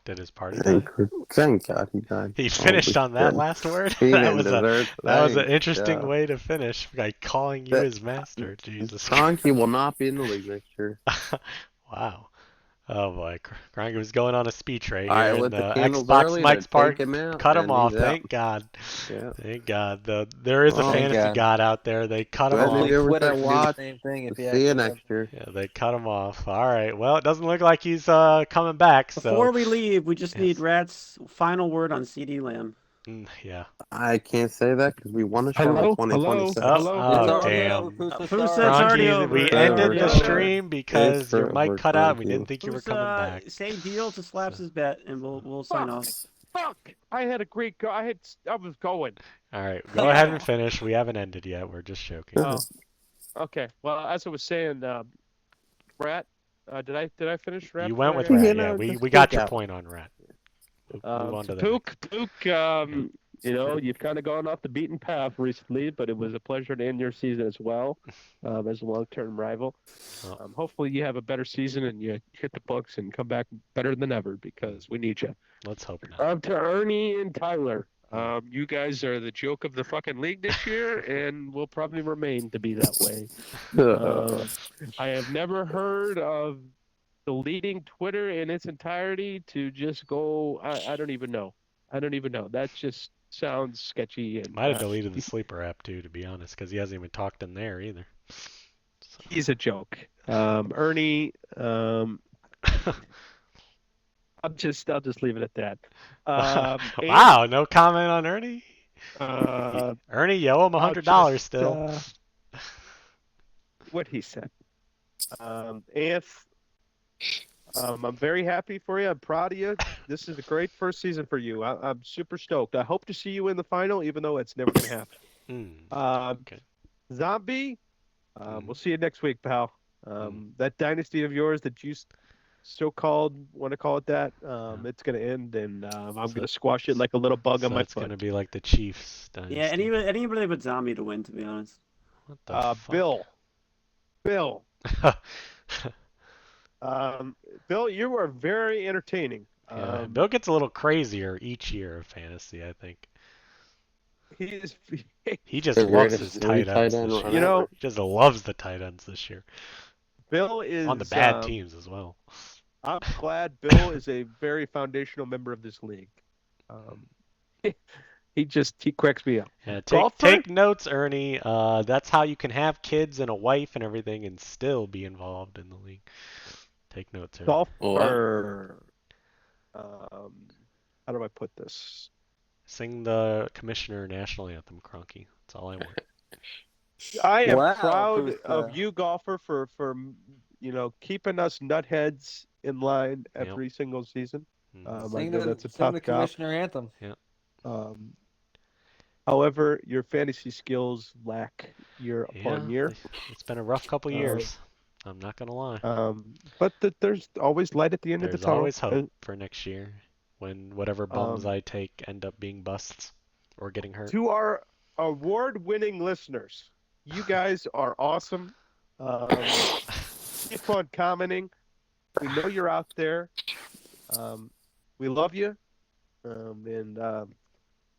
Did his party die? Thank God he died. He finished Holy on that shit. last word? He That didn't was deserve that was an thanks, interesting yeah. way to finish by calling you That- his master. Jesus. Cronky will not be in the league next year. Wow. Oh boy, Cronky was going on a speech right I here, lit and the candles Xbox early Mike's to part take him out, cut him and off. he's out. Thank God. Yeah. Thank God. There is a Oh, thank fantasy God. god out there. They cut him Glad off. they do with Twitter that can do watch. the same thing if you See you actually next year. Yeah, they cut him off. All right. Well, it doesn't look like he's coming back. Before So we leave, we just need Yes. Rat's final word on CD Lamb. yeah. I can't say that because we won a show in Hello? 2026. Oh, It's oh already damn. over, Pusa, Pusa, sorry. it's already Cronky, over. we It's ended already the over. stream because It's your mic forever, cut out. We Cronky. didn't think you were coming back. Say deal to Slaps' bet, and we'll sign off. Fuck! I had a great go. I was going. All right. Go ahead and finish. We haven't ended yet. We're just joking. Oh, okay. Well, as I was saying, Rat, did I finish Rat? You went with before I- Rat. You Yeah, know, we just got speak your out. point on Rat. Move on to the Pook, you've kind of gone off the beaten path recently, but it was a pleasure to end your season as well, as a long-term rival. Oh. Hopefully you have a better season and you hit the books and come back better than ever because we need you. Let's hope not. To Ernie and Tyler, you guys are the joke of the fucking league this year and will probably remain to be that way. I have never heard of deleting Twitter in its entirety to just go. I don't even know. That just sounds sketchy. And Might have deleted the sleeper app too, to be honest, because he hasn't even talked in there either. So. he's a joke. Ernie. I'll just leave it at that. Wow, no comment on Ernie. And, Ernie, you owe him $100 still. what he said. Anth, I'm very happy for you. I'm proud of you. This is a great first season for you. I'm super stoked. I hope to see you in the final, even though it's never going to happen. Okay. Zombie, we'll see you next week, pal. That dynasty of yours that you so-called want to call it that, it's going to end, and I'm going to squash it like a little bug on my It's foot. going to be like the Chiefs dynasty. Yeah, anybody but Zombie to win, to be honest. What the fuck? Bill. Bill, you were very entertaining. Yeah, Bill gets a little crazier each year of fantasy, I think. He just The loves his greatest tight ends tight end this year. You know, He just loves the tight ends this year. Bill is On the bad teams as well. I'm glad Bill is a very foundational member of this league. He cracks me up. Yeah, Golfer? take notes, Ernie. That's how you can have kids and a wife and everything and still be involved in the league. Take notes, Ernie. Golfer. How do I put this? Sing the Commissioner National Anthem, Cronky. That's all I want. I am Wow, proud Puska. of you, golfer, for keeping us nutheads in line every single season. I Sing know the, that's a sing tough the job. Commissioner Anthem. However, your fantasy skills lack year upon year. It's been a rough couple years. I'm not gonna lie. But there's always light at the end of the There's tunnel. always hope for next year when whatever bums I take end up being busts or getting hurt. To our award-winning listeners, you guys are awesome. Keep on commenting. We know you're out there. We love you. And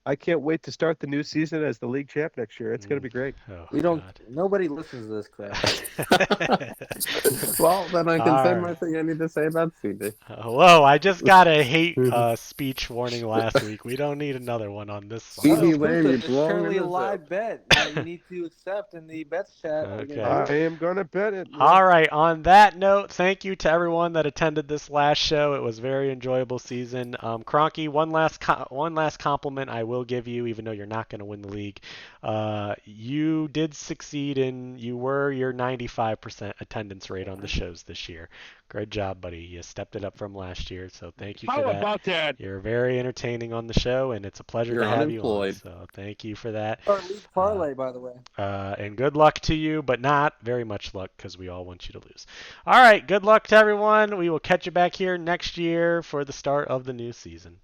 I can't wait to start the new season as the league champ next year. It's going to be great. Oh, We don't. God. Nobody listens to this crap. Well, then I can say Alright. my thing I need to say about CJ. Whoa, I just got a hate speech warning last week. We don't need another one on this one. CeeDee Lamb, you It's belong currently in a the live zone. bet that you need to accept in the bets chat. Okay. I am going to bet it. All right, on that note, thank you to everyone that attended this last show. It was a very enjoyable season. Cronky, one last compliment I will give you, even though you're not going to win the league. You did succeed in, you were your 95% attendance rate on the shows this year. Great job, buddy. You stepped it up from last year, so thank you for How that. about that? You're very entertaining on the show, and it's a pleasure You're to have you on. unemployed. So thank you for that. Our league parlay, by the way. And good luck to you, but not very much luck because we all want you to lose. All right, good luck to everyone. We will catch you back here next year for the start of the new season.